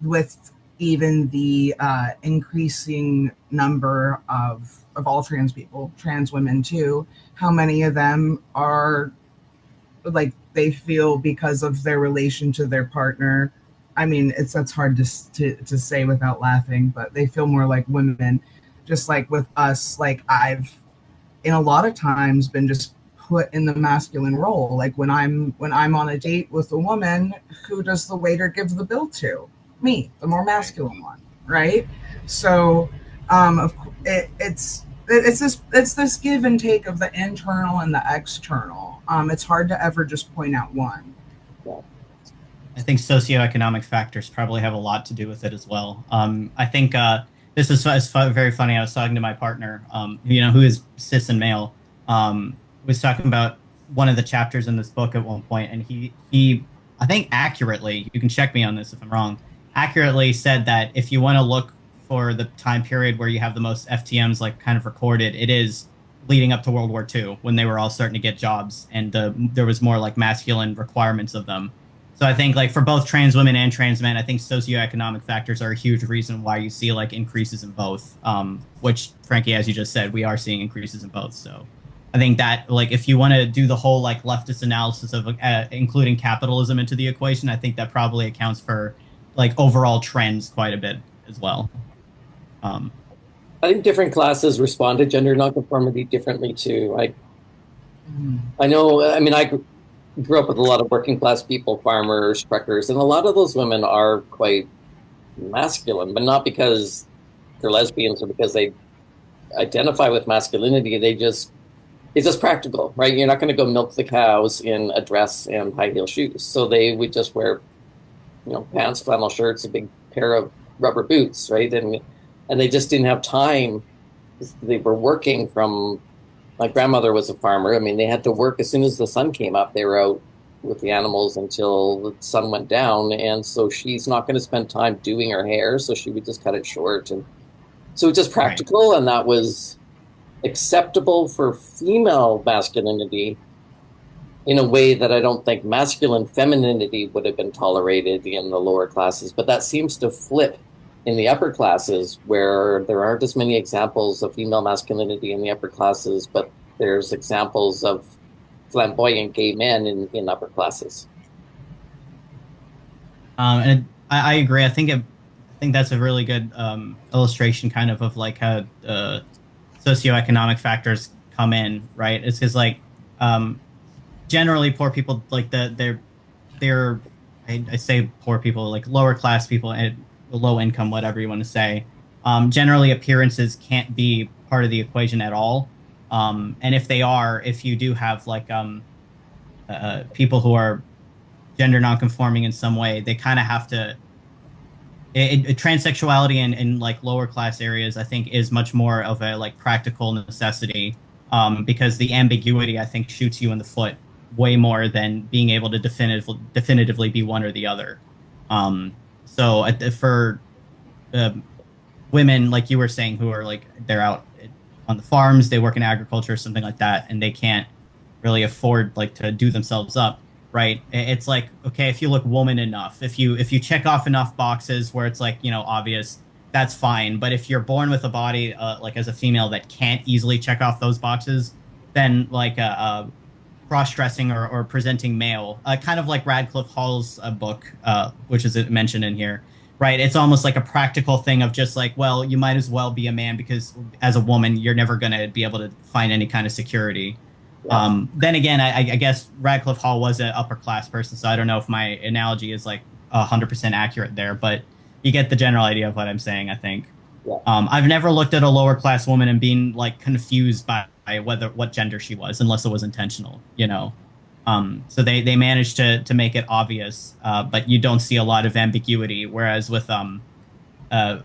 with even the increasing number of all trans people, trans women too, how many of them are like they feel because of their relation to their partner. I mean, that's hard to say without laughing, but they feel more like women, just like with us. Like I've, in a lot of times, been just put in the masculine role. Like when I'm on a date with a woman, who does the waiter give the bill to? Me, the more masculine one, right? So, it's this give and take of the internal and the external. It's hard to ever just point out one. I think socioeconomic factors probably have a lot to do with it as well. I think this is very funny. I was talking to my partner, who is cis and male, was talking about one of the chapters in this book at one point, and he I think accurately, you can check me on this if I'm wrong, accurately said that if you want to look for the time period where you have the most FTMs like kind of recorded, it is leading up to World War II when they were all starting to get jobs and there was more like masculine requirements of them. So I think like for both trans women and trans men, I think socioeconomic factors are a huge reason why you see like increases in both, which Frankie, as you just said, we are seeing increases in both. So I think that like if you want to do the whole like leftist analysis of including capitalism into the equation, I think that probably accounts for like overall trends quite a bit as well. I think different classes respond to gender nonconformity differently too. I know. I mean, I grew up with a lot of working class people, farmers, truckers, and a lot of those women are quite masculine, but not because they're lesbians or because they identify with masculinity. It's just practical, right? You're not going to go milk the cows in a dress and high heel shoes, so they would just wear, pants, flannel shirts, a big pair of rubber boots, right? And they just didn't have time. They were working from. My grandmother was a farmer. I mean, they had to work as soon as the sun came up. They were out with the animals until the sun went down. And so she's not going to spend time doing her hair. So she would just cut it short. And so it's just practical. Right. And that was acceptable for female masculinity in a way that I don't think masculine femininity would have been tolerated in the lower classes. But that seems to flip in the upper classes, where there aren't as many examples of female masculinity in the upper classes, but there's examples of flamboyant gay men in upper classes. And I agree. I think think that's a really good illustration, kind of like how socioeconomic factors come in, right? It's because like um, generally poor people like they're I say poor people like lower class people and low income, whatever you want to say. Generally, appearances can't be part of the equation at all. And if they are, if you do have like people who are gender nonconforming in some way, they kind of have to. Transsexuality in like lower class areas, I think, is much more of a like practical necessity, because the ambiguity, I think, shoots you in the foot way more than being able to definitively be one or the other. So for um, women, like you were saying, who are like they're out on the farms, they work in agriculture, something like that, and they can't really afford like to do themselves up, right? It's like, okay, if you look woman enough, if you check off enough boxes where it's like, obvious, that's fine. But if you're born with a body like as a female that can't easily check off those boxes, then like cross-dressing or presenting male, kind of like Radcliffe Hall's book, which is mentioned in here, right? It's almost like a practical thing of just like, well, you might as well be a man because as a woman, you're never going to be able to find any kind of security. Yeah. Then again, I guess Radcliffe Hall was an upper class person, so I don't know if my analogy is like 100% accurate there, but you get the general idea of what I'm saying, I think. Yeah. I've never looked at a lower class woman and been like confused by whether what gender she was, unless it was intentional. So they managed to make it obvious, but you don't see a lot of ambiguity. Whereas with uh,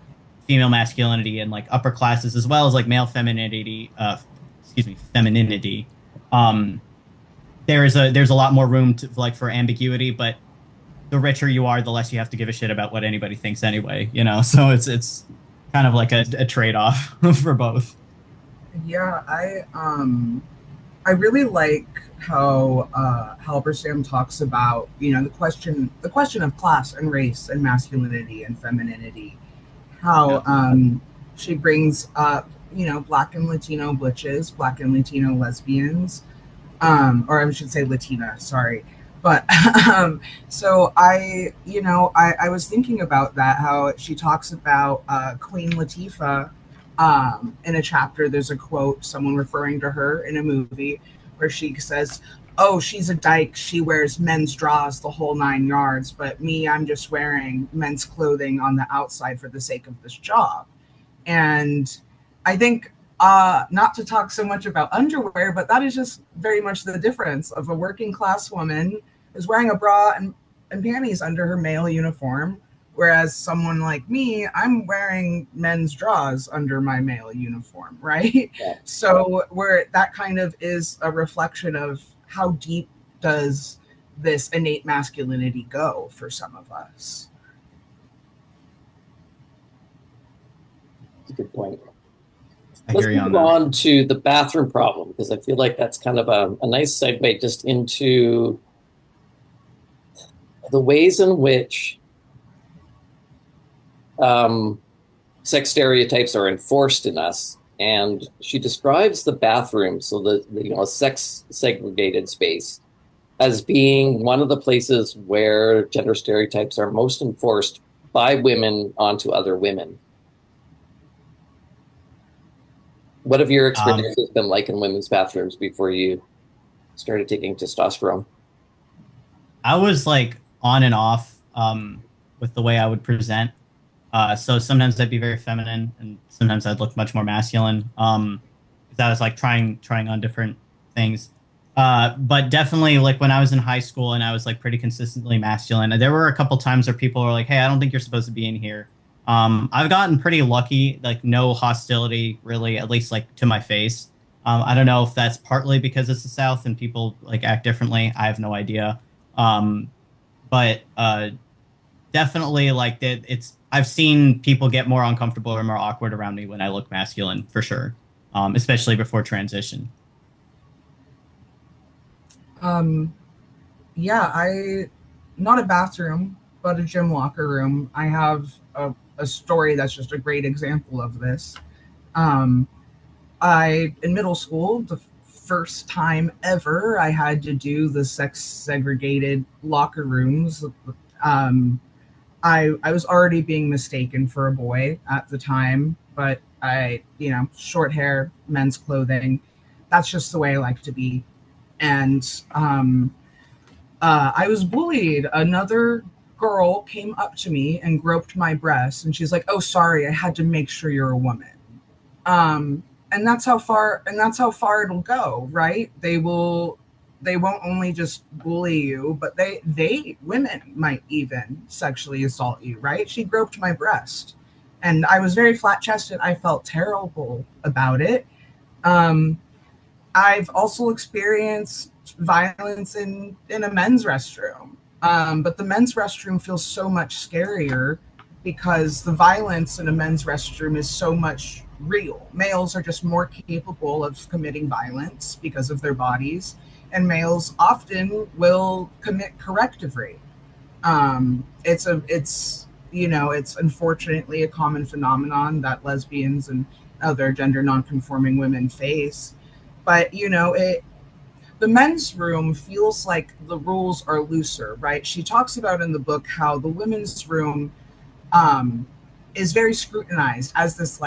female masculinity and like upper classes, as well as like male femininity, femininity, um, there's a lot more room to like for ambiguity. But the richer you are, the less you have to give a shit about what anybody thinks anyway. So it's kind of like a trade off for both. Yeah, I really like how Halberstam talks about the question of class and race and masculinity and femininity. How she brings up Black and Latino butches, Black and Latino lesbians, or I should say Latina. Sorry, but so I was thinking about that. How she talks about Queen Latifah in a chapter. There's a quote, someone referring to her in a movie, where she says, "Oh, she's a dyke. She wears men's draws the whole 9 yards. But me, I'm just wearing men's clothing on the outside for the sake of this job." And I think, not to talk so much about underwear, but that is just very much the difference of a working class woman is wearing a bra and panties under her male uniform, whereas someone like me, I'm wearing men's drawers under my male uniform, right? Yeah. So where that kind of is a reflection of how deep does this innate masculinity go for some of us. That's a good point. I Let's hear you move on that. on to the bathroom problem, because I feel like that's kind of a nice segue just into the ways in which sex stereotypes are enforced in us. And she describes the bathroom, so the sex segregated space, as being one of the places where gender stereotypes are most enforced by women onto other women. What have your Um, experiences been like in women's bathrooms before you started taking testosterone? I was like on and off with the way I would present. So sometimes I'd be very feminine, and sometimes I'd look much more masculine. Because I was like trying on different things. But definitely, like when I was in high school and I was like pretty consistently masculine, there were a couple times where people were like, "Hey, I don't think you're supposed to be in here." I've gotten pretty lucky, like no hostility really, at least like to my face. I don't know if that's partly because it's the South and people like act differently. I have no idea. Um, but definitely like it's I've seen people get more uncomfortable or more awkward around me when I look masculine for sure, especially before transition. Um, yeah, I not a bathroom, but a gym locker room. I have a story that's just a great example of this. Um, I in middle school, the first time ever, I had to do the sex segregated locker rooms. Um, I was already being mistaken for a boy at the time, but short hair, men's clothing, that's just the way I like to be. And I was bullied. Another girl came up to me and groped my breast, and she's like, "Oh, sorry, I had to make sure you're a woman." Um, and that's how far it'll go, right? They won't only just bully you, but women might even sexually assault you, right? She groped my breast, and I was very flat chested. I felt terrible about it. Um, I've also experienced violence in a men's restroom. But the men's restroom feels so much scarier because the violence in a men's restroom is so much real. Males are just more capable of committing violence because of their bodies, and males often will commit corrective rape. It's unfortunately a common phenomenon that lesbians and other gender nonconforming women face. But the men's room feels like the rules are looser, right? She talks about in the book how the women's room um, is very scrutinized as this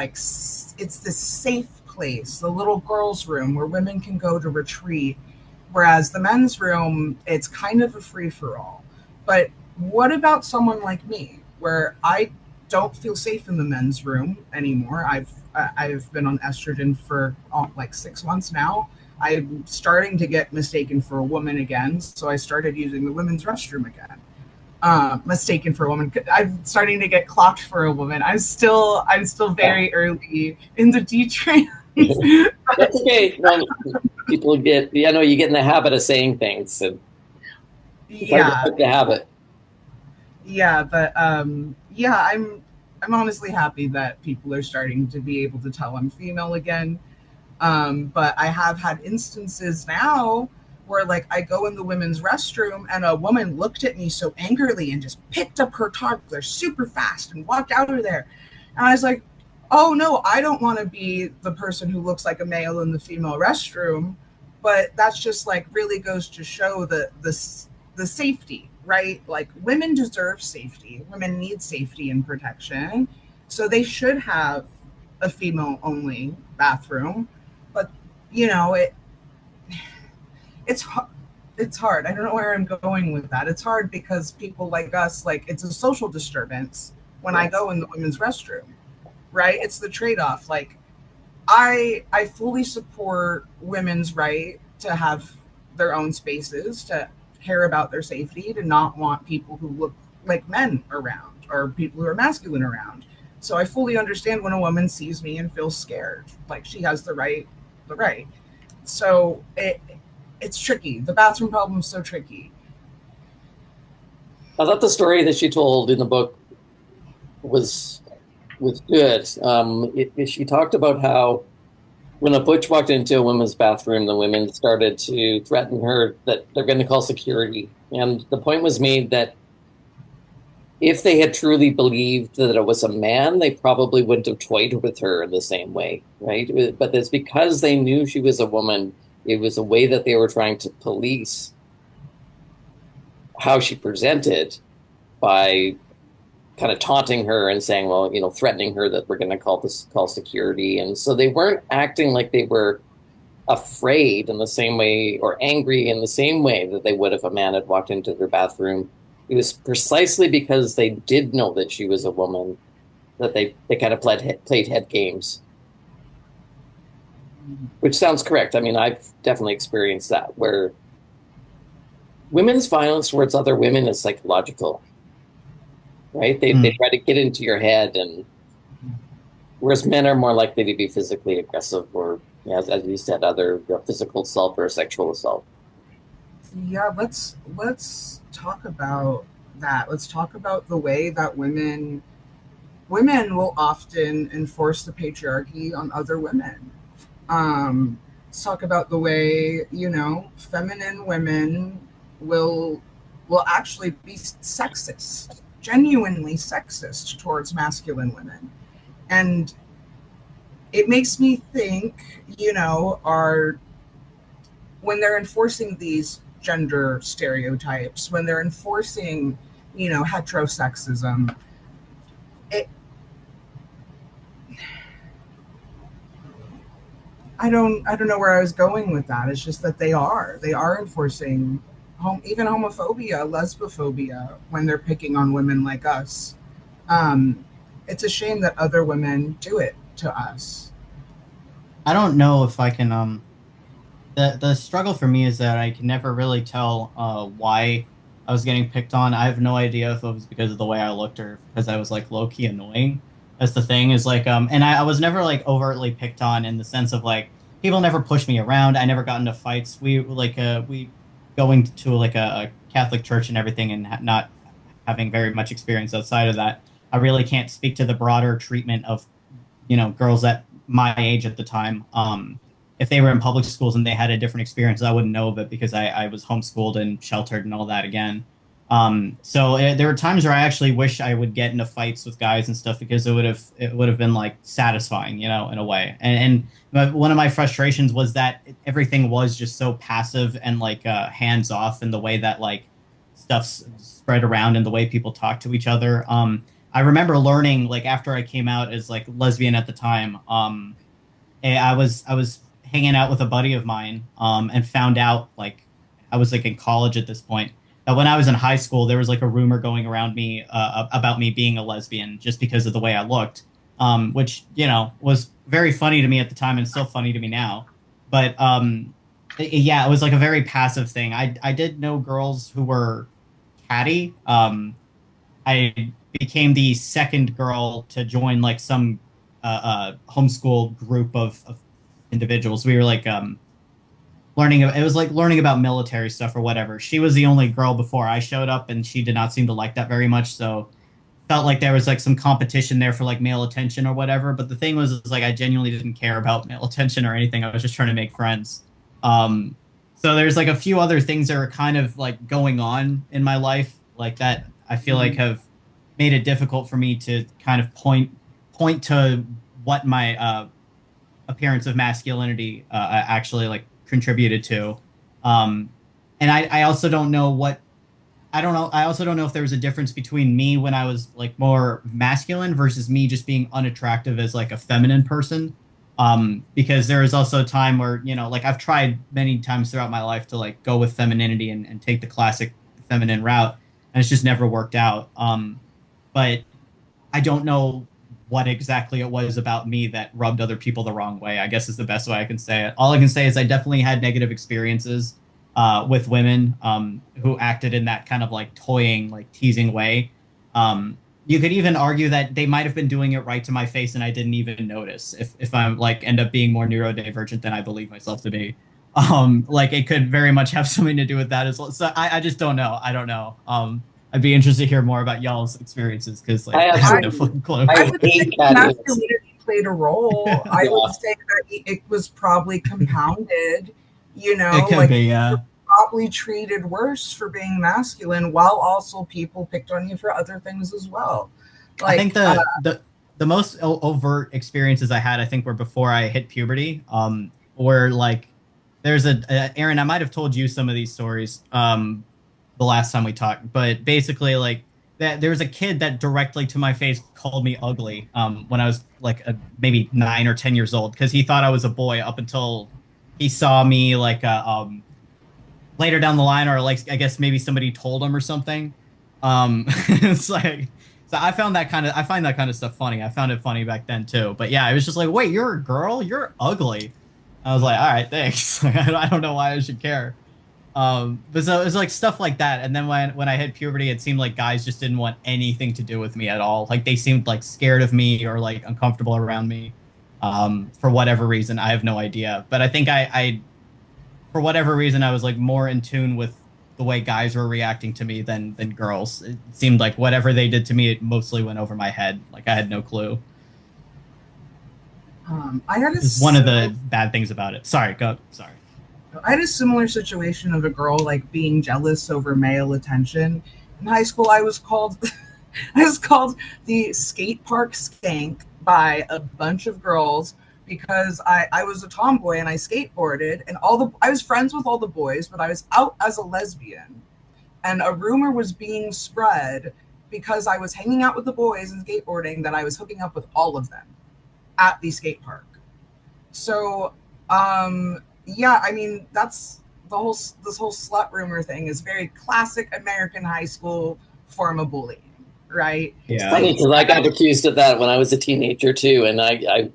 it's this safe place, the little girls' room where women can go to retreat, whereas the men's room, it's kind of a free for all. But what about someone like me, where I don't feel safe in the men's room anymore? I've been on estrogen for like 6 months now. I'm starting to get mistaken for a woman again, so I started using the women's restroom again. Mistaken for a woman. I'm starting to get clocked for a woman. I'm still very early in the D train. That's okay. No, people get, you get in the habit of saying things, and it's hard to Yeah, break the habit. yeah, but I'm honestly happy that people are starting to be able to tell I'm female again. But I have had instances now where, like, I go in the women's restroom and a woman looked at me so angrily and just picked up her toddler super fast and walked out of there. And I was like, oh no, I don't want to be the person who looks like a male in the female restroom. But that's just like really goes to show the safety, right? Like, women deserve safety. Women need safety and protection. So they should have a female only bathroom. But it it's it's hard. I don't know where I'm going with that. It's hard because people like us, like, it's a social disturbance when I go in the women's restroom, right? It's the trade-off. Like, I fully support women's right to have their own spaces, to care about their safety, to not want people who look like men around or people who are masculine around. So I fully understand when a woman sees me and feels scared. Like, she has the right. So it's tricky. The bathroom problem is so tricky. I thought the story that she told in the book was good. She talked about how when a butch walked into a women's bathroom, the women started to threaten her that they're going to call security. And the point was made that if they had truly believed that it was a man, they probably wouldn't have toyed with her in the same way, right? But it's because they knew she was a woman, it was a way that they were trying to police how she presented by kind of taunting her and saying, well, threatening her that we're going to call security. And so they weren't acting like they were afraid in the same way or angry in the same way that they would if a man had walked into their bathroom. It was precisely because they did know that she was a woman that they kind of played head games, which sounds correct. I mean, I've definitely experienced that where women's violence towards other women is psychological, right? They try to get into your head, and whereas men are more likely to be physically aggressive or, as you said, other physical assault or sexual assault. Yeah, let's talk about that. Let's talk about the way that women will often enforce the patriarchy on other women. Let's talk about the way, feminine women will will actually be sexist, genuinely sexist towards masculine women. And it makes me think, are when they're enforcing these gender stereotypes, when they're enforcing heterosexism. It, I don't know where I was going with that. It's just that they are enforcing even homophobia, lesbophobia when they're picking on women like us. Um, it's a shame that other women do it to us. I don't know if I can the struggle for me is that I can never really tell why I was getting picked on. I have no idea if it was because of the way I looked or because I was like low key annoying. That's the thing is like and I was never like overtly picked on in the sense of like people never pushed me around. I never got into fights. We going to like a Catholic church and everything and not having very much experience outside of that. I really can't speak to the broader treatment of girls at my age at the time. If they were in public schools and they had a different experience, I wouldn't know of it because I was homeschooled and sheltered and all that again. There were times where I actually wish I would get into fights with guys and stuff because it would have been like satisfying, in a way. One of my frustrations was that everything was just so passive and like hands off in the way that like stuff's spread around and the way people talk to each other. I remember learning like after I came out as like lesbian at the time. I was hanging out with a buddy of mine, and found out like I was like in college at this point that when I was in high school there was like a rumor going around me about me being a lesbian just because of the way I looked, which was very funny to me at the time and still funny to me now. But yeah, it was like a very passive thing. I did know girls who were catty. I became the second girl to join like some homeschool group of individuals. We were like learning. It was like learning about military stuff or whatever. She was the only girl before I showed up, and she did not seem to like that very much. So felt like there was like some competition there for like male attention or whatever. But the thing was, is like I genuinely didn't care about male attention or anything. I was just trying to make friends. Um, so there's like a few other things that are kind of like going on in my life like that. I feel like Mhm. have made it difficult for me to kind of point to what my appearance of masculinity actually like contributed to. Um, and I also don't know what I don't know. I also don't know if there was a difference between me when I was like more masculine versus me just being unattractive as like a feminine person. Because there is also a time where, like I've tried many times throughout my life to like go with femininity and take the classic feminine route, and it's just never worked out. But I don't know what exactly it was about me that rubbed other people the wrong way, I guess is the best way I can say it. All I can say is I definitely had negative experiences with women who acted in that kind of like toying, like teasing way. You could even argue that they might have been doing it right to my face and I didn't even notice if I'm like end up being more neurodivergent than I believe myself to be. Like it could very much have something to do with that as well. So I just don't know. I don't know. I'd be interested to hear more about y'all's experiences because I like I have I, no absolutely, fucking clue. I I would say hate cattiness. masculinity played a role. I Yeah, would say that it was probably compounded, It could like be, you're yeah. probably treated worse for being masculine while also people picked on you for other things as well. I think Like, the most overt experiences I had, I think, were before I hit puberty. Where like there's Aaron, I might have told you some of these stories the last time we talked, but basically like that there was a kid that directly to my face called me ugly when I was like maybe 9 or 10 years old because he thought I was a boy up until he saw me like later down the line, or like I guess maybe somebody told him or something. It's like so I find that kind of stuff funny. I found it funny back then too. But yeah, it was just like, wait, you're a girl, you're ugly. I was like, all right, thanks. Like, I don't know why I should care. But so it was like stuff like that. And then when I hit puberty, it seemed like guys just didn't want anything to do with me at all. Like they seemed like scared of me or like uncomfortable around me. For whatever reason, I have no idea. But I think I for whatever reason, I was like more in tune with the way guys were reacting to me than girls. It seemed like whatever they did to me, it mostly went over my head. Like I had no clue. I had a Is one of similar the bad things about it. Sorry, go. Sorry. I had a similar situation of a girl like being jealous over male attention. In high school, I was called I was called the skate park skank by a bunch of girls because I was a tomboy and I skateboarded and I was friends with all the boys, but I was out as a lesbian. And a rumor was being spread because I was hanging out with the boys and skateboarding that I was hooking up with all of them at the skate park. So, yeah, I mean, that's the whole, this whole slut rumor thing is very classic American high school form of bullying, right? It's Yeah. funny because I got accused of that when I was a teenager too, and I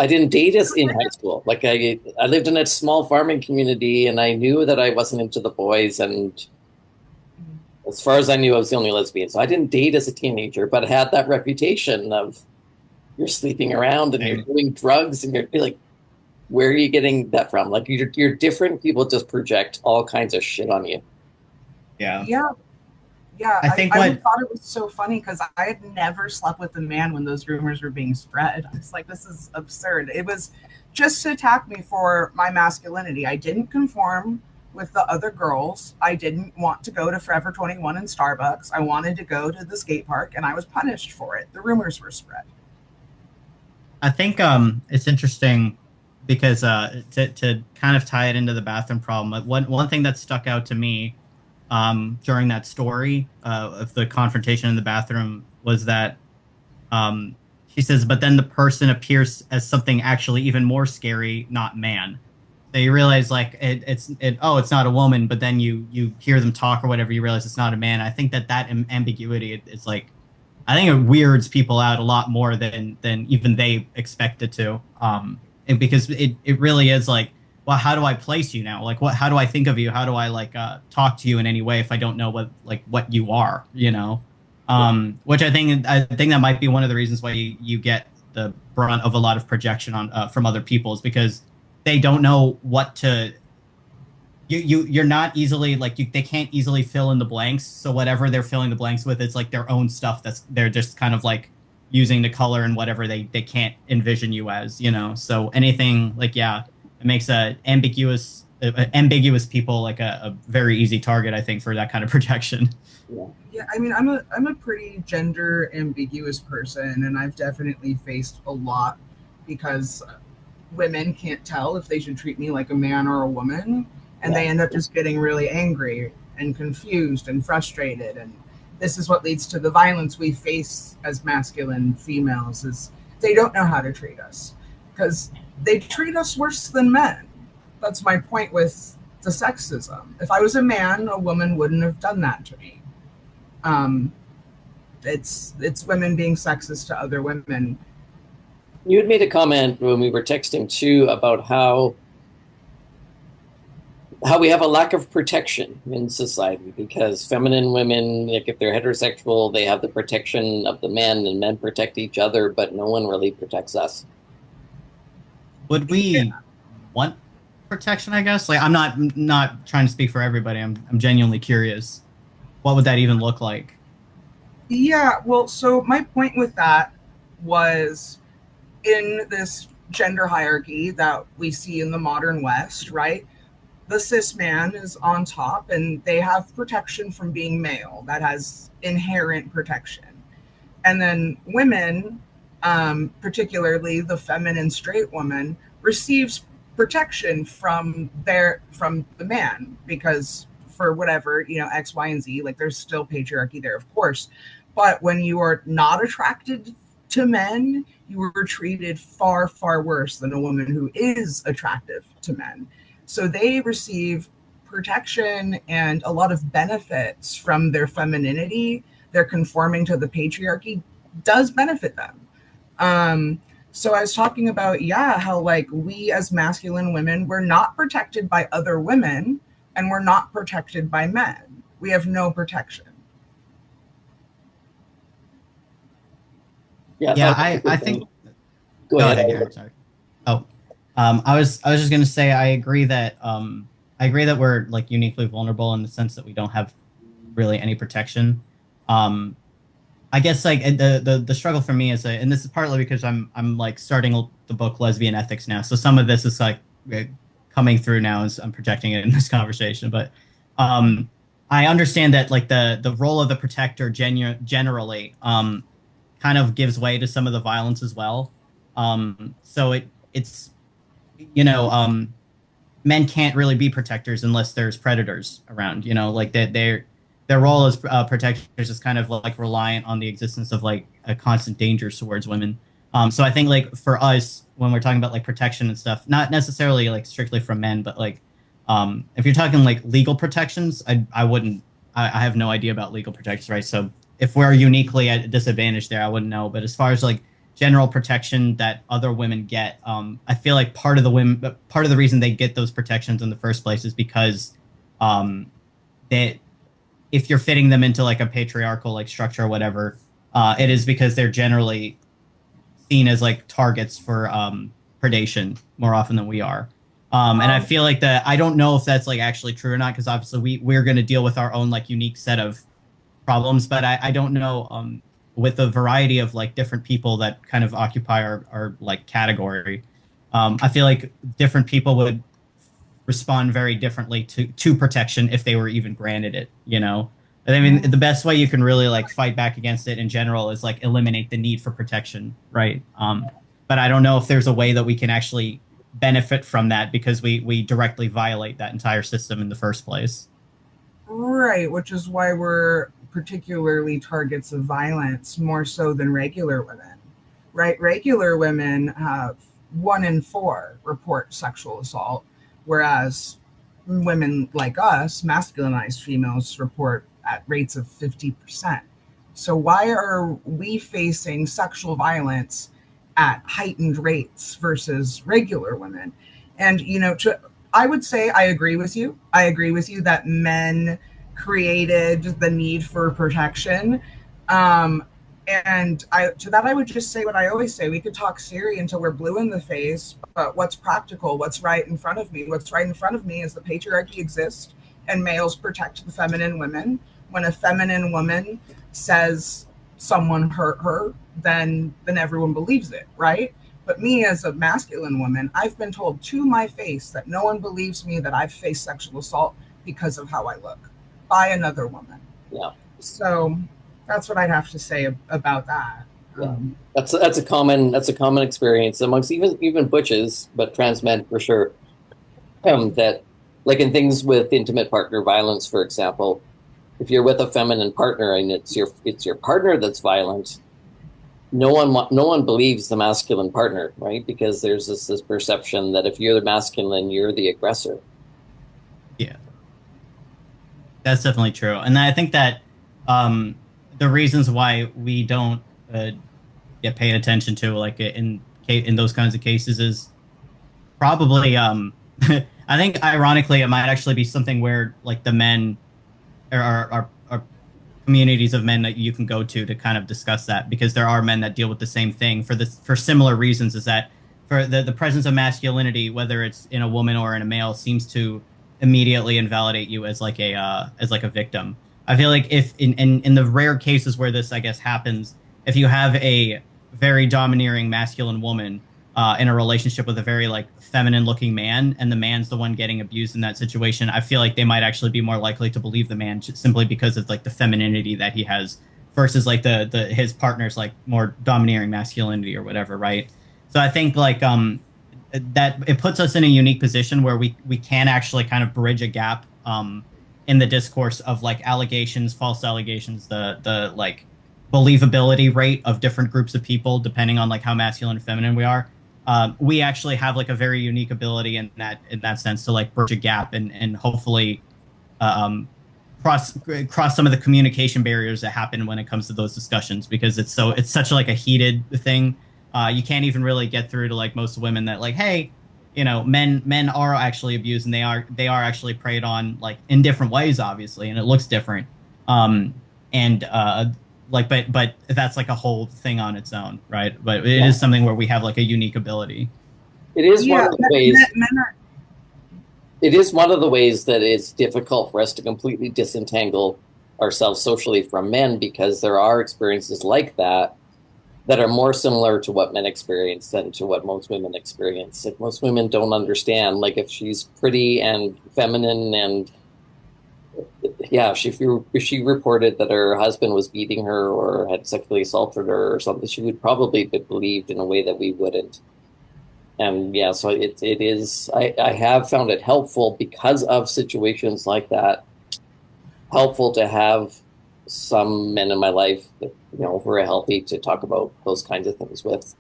didn't date us in high school. Like I lived in a small farming community, and I knew that I wasn't into the boys. And as far as I knew, I was the only lesbian. So I didn't date as a teenager, but I had that reputation of you're sleeping around and you're doing drugs, and you're like, where are you getting that from? Like you're different. People just project all kinds of shit on you. Yeah. Yeah, yeah. I think I what thought it was so funny because I had never slept with a man when those rumors were being spread. It's like, this is absurd. It was just to attack me for my masculinity. I didn't conform with the other girls. I didn't want to go to Forever 21 and Starbucks. I wanted to go to the skate park, and I was punished for it. The rumors were spread. I think it's interesting because to kind of tie it into the bathroom problem, one thing that stuck out to me during that story of the confrontation in the bathroom was that um, she says, but then the person appears as something actually even more scary, not man. So you realize like it's not a woman, but then you hear them talk or whatever, you realize it's not a man. I think that ambiguity is like I think it weirds people out a lot more than even they expect it to. And because it really is like, well, how do I place you now? Like, what? How do I think of you? How do I like talk to you in any way if I don't know what you are? You know, which I think that might be one of the reasons why you get the brunt of a lot of projection on from other people is because they don't know what to you're not easily like they can't easily fill in the blanks, so whatever they're filling the blanks with it's like their own stuff that's they're just kind of like using the color and whatever they can't envision you as, you know. So anything like yeah, it makes a ambiguous people like a very easy target, I think, for that kind of projection. Yeah. Yeah, I mean, I'm a pretty gender ambiguous person, and I've definitely faced a lot because women can't tell if they should treat me like a man or a woman, and Yeah. they end up just getting really angry and confused and frustrated, and this is what leads to the violence we face as masculine females is they don't know how to treat us because they treat us worse than men. That's my point with the sexism. If I was a man, a woman wouldn't have done that to me. um, it's women being sexist to other women. You had made a comment when we were texting too about how we have a lack of protection in society because feminine women, like if they're heterosexual, they have the protection of the men, and men protect each other, but no one really protects us. Would Yeah, we want protection, I guess? Like I'm not trying to speak for everybody. I'm genuinely curious. What would that even look like? yeah. Well, so my point with that was in this gender hierarchy that we see in the modern West, right? The cis man is on top and they have protection from being male, that has inherent protection. And then women, particularly the feminine straight woman, receives protection from the man because for whatever, you know, X, Y, and Z, like there's still patriarchy there, of course. But when you are not attracted to men, you were treated far, far worse than a woman who is attractive to men. So they receive protection and a lot of benefits from their femininity. Their conforming to the patriarchy does benefit them. Um, so I was talking about, yeah, how like we as masculine women, we're not protected by other women and we're not protected by men. We have no protection. Yeah, I Yeah, thought it was a I good think point. Go go ahead. ahead, Gary. Sorry. Oh, I was just gonna say I agree that we're like uniquely vulnerable in the sense that we don't have really any protection. Um, I guess like the struggle for me is and this is partly because I'm like starting the book Lesbian Ethics now, so some of this is like uh, coming through now as I'm projecting it in this conversation. But um, I understand that like the role of the protector generally kind of gives way to some of the violence as well. So it's you know men can't really be protectors unless there's predators around. You know, like that their role as protectors is kind of like reliant on the existence of like a constant danger towards women. So I think like for us, when we're talking about like protection and stuff, not necessarily like strictly from men, but like if you're talking like legal protections, I wouldn't. I have no idea about legal protections, right? So if we're uniquely at a disadvantage there, I wouldn't know. But as far as like general protection that other women get, I feel like part of the reason they get those protections in the first place is because they, if you're fitting them into like a patriarchal like structure or whatever, it is because they're generally seen as like targets for predation more often than we are. And I feel like that I don't know if that's like actually true or not, because obviously we're going to deal with our own like unique set of problems, but I don't know with the variety of like different people that kind of occupy our like category. I feel like different people would respond very differently to protection if they were even granted it, you know? I mean, the best way you can really like fight back against it in general is like eliminate the need for protection, right? But I don't know if there's a way that we can actually benefit from that because we directly violate that entire system in the first place. Right, which is why we're particularly targets of violence more so than regular women. Right, regular women have 1 in 4 report sexual assault, whereas women like us, masculinized females, report at rates of 50%. So why are we facing sexual violence at heightened rates versus regular women? And I would say I agree with you. I agree with you that men created the need for protection. And to that, I would just say what I always say. We could talk theory until we're blue in the face, but what's practical? What's right in front of me? What's right in front of me is the patriarchy exists and males protect the feminine women. When a feminine woman says someone hurt her, then everyone believes it, right? But me as a masculine woman, I've been told to my face that no one believes me that I've faced sexual assault because of how I look by another woman. Yeah. So that's what I'd have to say about that. Yeah. That's a common experience amongst even butches, but trans men for sure. That like in things with intimate partner violence, for example, if you're with a feminine partner and it's your partner that's violent, no one believes the masculine partner, right? Because there's this perception that if you're the masculine, you're the aggressor. Yeah, that's definitely true, and I think that the reasons why we don't get paid attention to, like in those kinds of cases, is probably I think ironically it might actually be something where like the men are communities of men that you can go to kind of discuss that, because there are men that deal with the same thing for similar reasons, is that for the presence of masculinity, whether it's in a woman or in a male, seems to immediately invalidate you as like a victim. I feel like if in the rare cases where this I guess happens, if you have a very domineering masculine woman in a relationship with a very like feminine looking man, and the man's the one getting abused in that situation, I feel like they might actually be more likely to believe the man simply because of like the femininity that he has versus like the his partner's like more domineering masculinity or whatever, right? So I think like that it puts us in a unique position where we can actually kind of bridge a gap in the discourse of like allegations, false allegations, the like believability rate of different groups of people depending on like how masculine and feminine we are. We actually have like a very unique ability in that sense to like bridge a gap and hopefully cross some of the communication barriers that happen when it comes to those discussions, because it's such like a heated thing. You can't even really get through to like most women that like, hey, men are actually abused, and they are actually preyed on like in different ways, obviously, and it looks different. And like but that's like a whole thing on its own, right? But it is something where we have like a unique ability. It is one of the ways. It is one of the ways that it's difficult for us to completely disentangle ourselves socially from men, because there are experiences like that are more similar to what men experience than to what most women experience. Like most women don't understand, like if she's pretty and feminine and yeah, if she reported that her husband was beating her or had sexually assaulted her or something, she would probably be believed in a way that we wouldn't. And yeah, so it is. I have found it helpful because of situations like that. Helpful to have some men in my life that who are healthy to talk about those kinds of things with.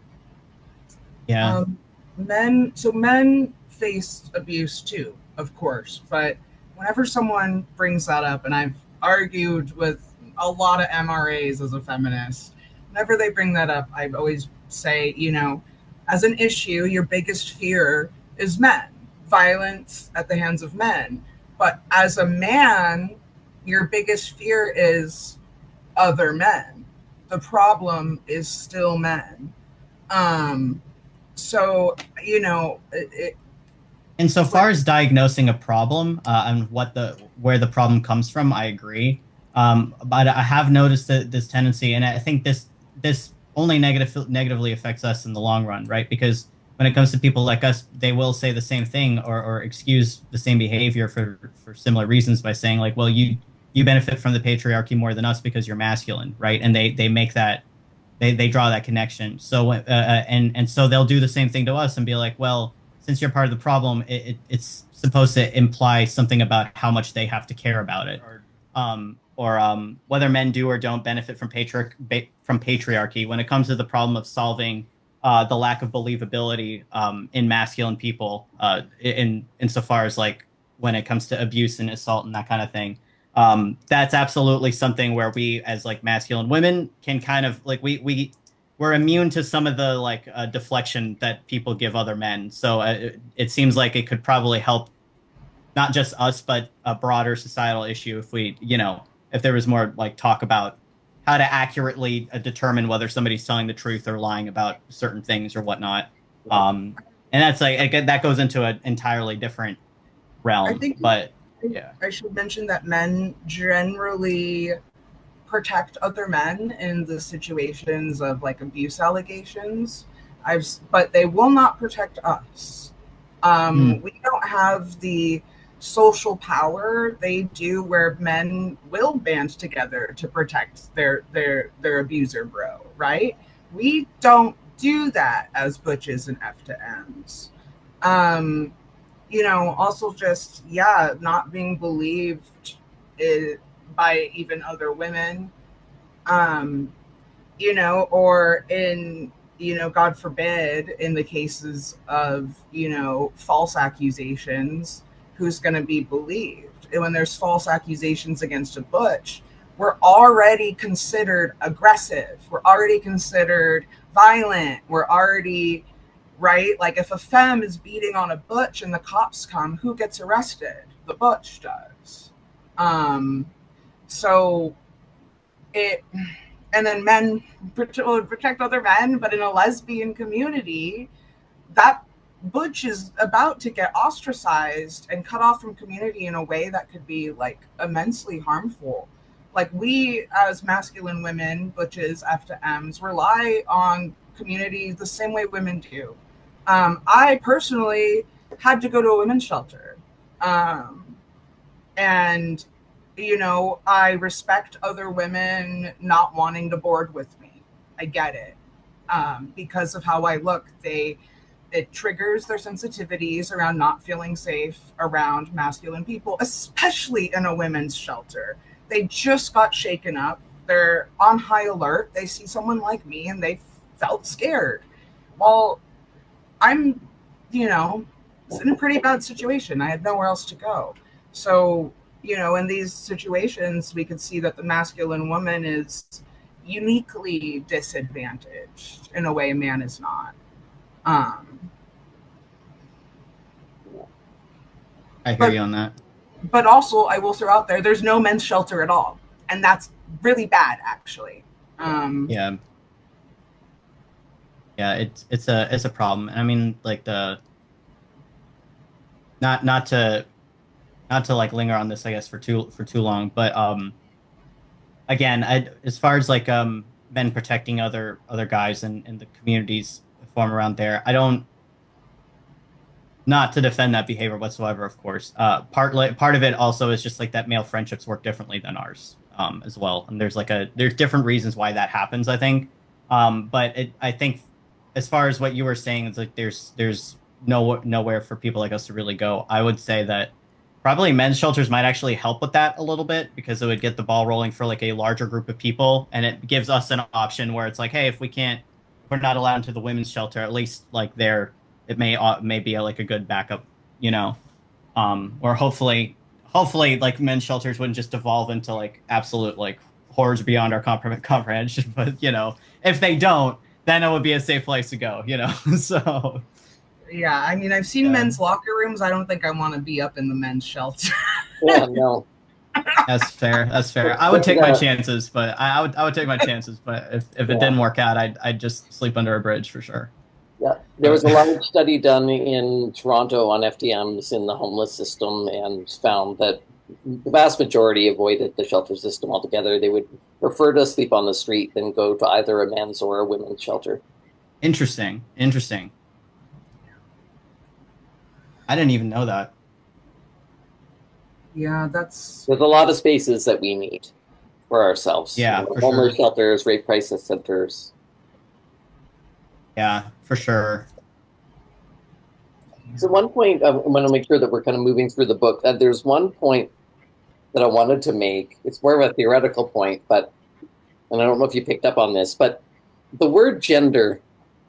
Yeah. Um, men face abuse too, of course, but whenever someone brings that up, and I've argued with a lot of MRAs as a feminist, whenever they bring that up, I always say, as an issue, your biggest fear is men, violence at the hands of men. But as a man, your biggest fear is other men. The problem is still men. Um, so And so with far as diagnosing a problem and where the problem comes from, I agree. But I have noticed that this tendency, and I think this only negatively affects us in the long run, right? Because when it comes to people like us, they will say the same thing or excuse the same behavior for similar reasons by saying like, well, you benefit from the patriarchy more than us because you're masculine, right? And they make that they draw that connection. So and so they'll do the same thing to us and be like, well, since you're part of the problem, it's supposed to imply something about how much they have to care about it, or whether men do or don't benefit from from patriarchy. When it comes to the problem of solving the lack of believability in masculine people, in insofar as like when it comes to abuse and assault and that kind of thing, that's absolutely something where we as like masculine women can kind of like we're immune to some of the like deflection that people give other men. So it seems like it could probably help not just us but a broader societal issue if we if there was more like talk about how to accurately determine whether somebody's telling the truth or lying about certain things or whatnot. Yeah. um and that's like that goes into an entirely different I realm, think but yeah. I should mention that men generally protect other men in the situations of like abuse allegations. But they will not protect us. Hmm. We don't have the social power they do, where men will band together to protect their abuser bro, right? We don't do that as butches and F to M's. Um, also just, yeah, not being believed is, by even other women, um, or in, God forbid, in the cases of, false accusations, who's going to be believed? And when there's false accusations against a butch, we're already considered aggressive. We're already considered violent. We're already, right? Like if a femme is beating on a butch and the cops come, who gets arrested? The butch does. Um, so it, and then men will protect other men, but in a lesbian community, that butch is about to get ostracized and cut off from community in a way that could be like immensely harmful. Like we as masculine women, butches, F to M's, rely on community the same way women do. I personally had to go to a women's shelter. Um, and I respect other women not wanting to board with me. I get it. Because of how I look, it triggers their sensitivities around not feeling safe around masculine people, especially in a women's shelter. They just got shaken up. They're on high alert. They see someone like me and they felt scared. Well, I'm, you know, in a pretty bad situation. I had nowhere else to go. So, in these situations, we could see that the masculine woman is uniquely disadvantaged in a way a man is not. Um, I hear but you on that. but also, I will throw out there, there's no men's shelter at all, and that's really bad, actually. Um, Yeah. Yeah, it's a problem. I mean, like the not not to like linger on this, I guess, for too long, but again, as far as like men protecting other guys and the communities that form around there, I don't not to defend that behavior whatsoever, of course. Part of it also is just like that male friendships work differently than ours, as well, and there's different reasons why that happens, I think. But I think as far as what you were saying, it's like there's nowhere for people like us to really go. I would say that probably men's shelters might actually help with that a little bit because it would get the ball rolling for like a larger group of people, and it gives us an option where it's like, hey, if we're not allowed into the women's shelter, at least like there, it may be like a good backup, you know, or hopefully like men's shelters wouldn't just devolve into like absolute like horrors beyond our comprehension, but if they don't, then it would be a safe place to go, so Yeah, I mean, I've seen yeah. men's locker rooms. I don't think I want to be up in the men's shelter. Yeah, no. That's fair. That's fair. I would But, take my chances, but I would take my chances. But if it yeah. didn't work out, I'd just sleep under a bridge for sure. Yeah, there was a large study done in Toronto on FDMs in the homeless system and found that the vast majority avoided the shelter system altogether. They would prefer to sleep on the street than go to either a men's or a women's shelter. Interesting. Interesting. I didn't even know that. Yeah, that's There's a lot of spaces that we need for ourselves. Yeah, for Homeless sure. shelters, rape crisis centers. Yeah, for sure. So one point, I want to make sure that we're kind of moving through the book. There's one point that I wanted to make. It's more of a theoretical point, and I don't know if you picked up on this, but the word gender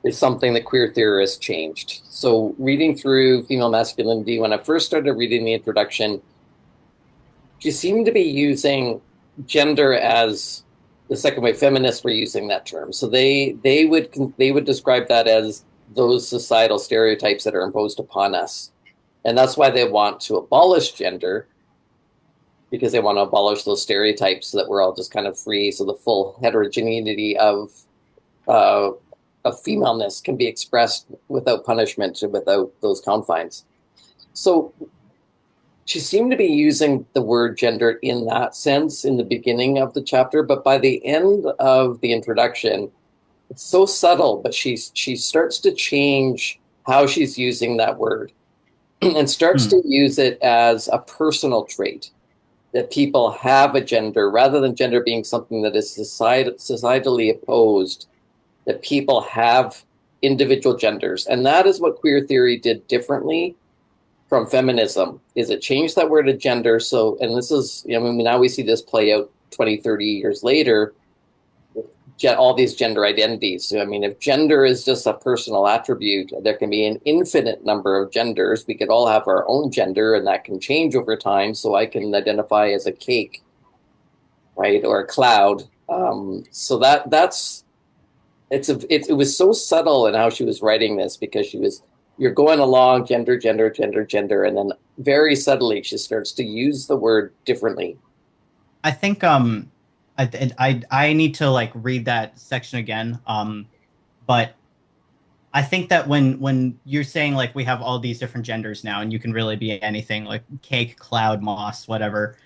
is something that queer theorists changed. So reading through female masculinity, when I first started reading the introduction, she seemed to be using gender as the second wave feminists were using that term. So they would describe that as those societal stereotypes that are imposed upon us. And that's why they want to abolish gender, because they want to abolish those stereotypes so that we're all just kind of free. So the full heterogeneity of femaleness can be expressed without punishment and without those confines. So she seemed to be using the word gender in that sense in the beginning of the chapter, but by the end of the introduction, it's so subtle, but she starts to change how she's using that word and starts Hmm. to use it as a personal trait that people have a gender rather than gender being something that is societally opposed, that people have individual genders. And that is what queer theory did differently from feminism, is it changed that word to gender. So, and this is, now we see this play out 20, 30 years later, all these gender identities. So, I mean, if gender is just a personal attribute, there can be an infinite number of genders. We could all have our own gender, and that can change over time. So I can identify as a cake, right, or a cloud. So it was so subtle in how she was writing this, because you're going along gender, gender, gender, gender, and then very subtly she starts to use the word differently. I think I need to like read that section again. But I think that when you're saying like we have all these different genders now and you can really be anything like cake, cloud, moss, whatever.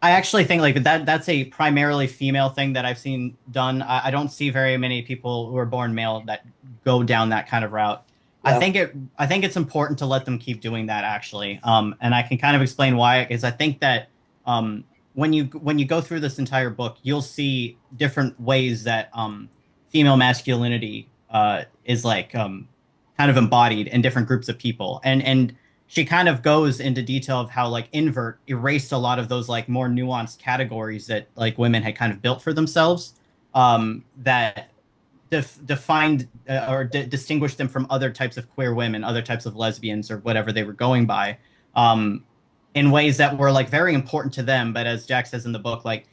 I actually think like that's a primarily female thing that I've seen done. I don't see very many people who are born male that go down that kind of route. Yeah. I think it's important to let them keep doing that actually. And I can kind of explain why, because I think that when you go through this entire book, you'll see different ways that female masculinity is like kind of embodied in different groups of people, and she kind of goes into detail of how like invert erased a lot of those like more nuanced categories that like women had kind of built for themselves, that defined or distinguished them from other types of queer women, other types of lesbians or whatever they were going by, in ways that were like very important to them. But as Jack says in the book, like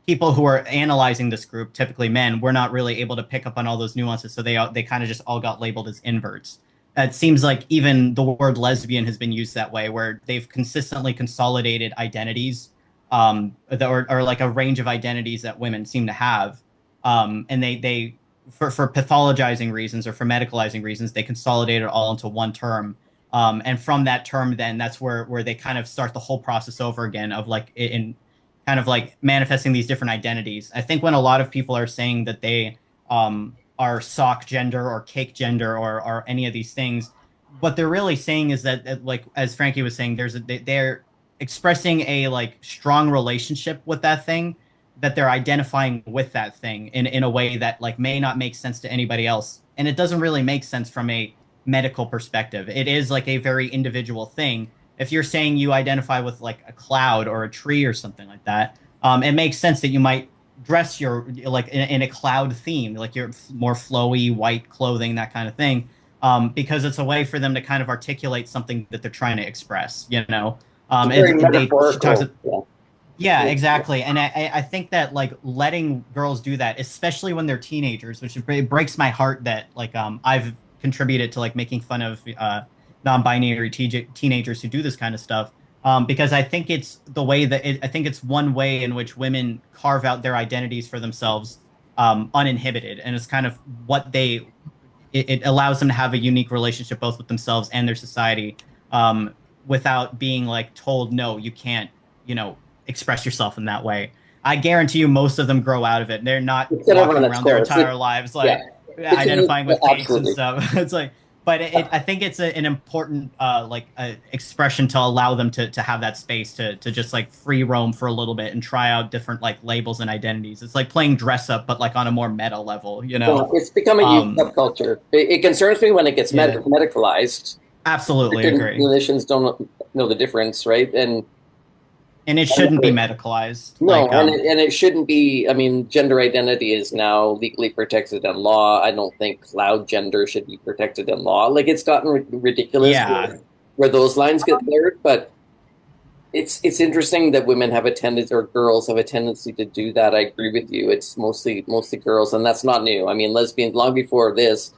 people who are analyzing this group, typically men, were not really able to pick up on all those nuances. So they kind of just all got labeled as inverts. It seems like even the word lesbian has been used that way, where they've consistently consolidated identities, or like a range of identities that women seem to have, and they for pathologizing reasons or for medicalizing reasons, they consolidate it all into one term. And from that term, then that's where they kind of start the whole process over again of like in kind of like manifesting these different identities. I think when a lot of people are saying that they are sock gender or cake gender or any of these things, what they're really saying is that like as Frankie was saying, they're expressing a like strong relationship with that thing, that they're identifying with that thing in a way that like may not make sense to anybody else. And it doesn't really make sense from a medical perspective. It is like a very individual thing. If you're saying you identify with like a cloud or a tree or something like that, it makes sense that you might dress your like in a cloud theme, like your more flowy white clothing, that kind of thing, because it's a way for them to kind of articulate something that they're trying to express, you know. It's very She talks, metaphorical. Yeah. yeah, exactly. And I think that like letting girls do that, especially when they're teenagers, which it breaks my heart that like I've contributed to like making fun of non-binary teenagers who do this kind of stuff. Because I think it's the way that I think it's one way in which women carve out their identities for themselves uninhibited, and it's kind of what it allows them to have a unique relationship both with themselves and their society, without being like told, no, you can't, you know, express yourself in that way. I guarantee you most of them grow out of it. They're not It's gonna walking run its around their course. entire lives Yeah. like identifying with cakes and Absolutely. stuff. It's like, but I think it's an important expression to allow them to have that space to just like free roam for a little bit and try out different like labels and identities. It's like playing dress up, but like on a more meta level, you Well, know? it's become a huge subculture. It concerns me when it gets Yeah, medicalized. absolutely Certain agree. clinicians don't know the difference, right? And it shouldn't be medicalized. No, Like, and it shouldn't be. I mean, gender identity is now legally protected in law. I don't think cloud gender should be protected in law. Like it's gotten ridiculous yeah, where those lines get blurred. But it's interesting that women have a tendency or girls have a tendency to do that. I agree with you. It's mostly girls, and that's not new. I mean, lesbians long before this,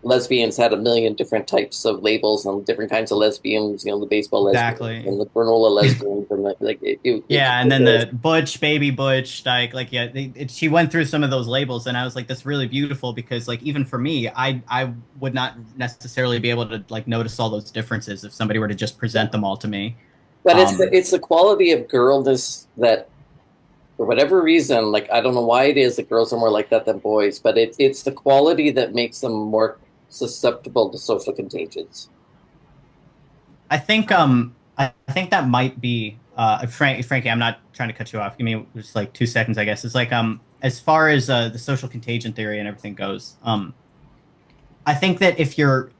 lesbians had a million different types of labels and different kinds of lesbians. You know, the baseball lesbians exactly. and the granola lesbians, and Yeah, and then the Butch, baby Butch, like yeah, she went through some of those labels, and I was like, that's really beautiful because like even for me, I would not necessarily be able to like notice all those differences if somebody were to just present them all to me. But Um, it's the quality of girlness that, for whatever reason, like I don't know why it is that girls are more like that than boys, but it's the quality that makes them more susceptible to social contagions. I think that might be Frankie, I'm not trying to cut you off. Give me just like 2 seconds, I guess. It's like as far as the social contagion theory and everything goes, I think that if you're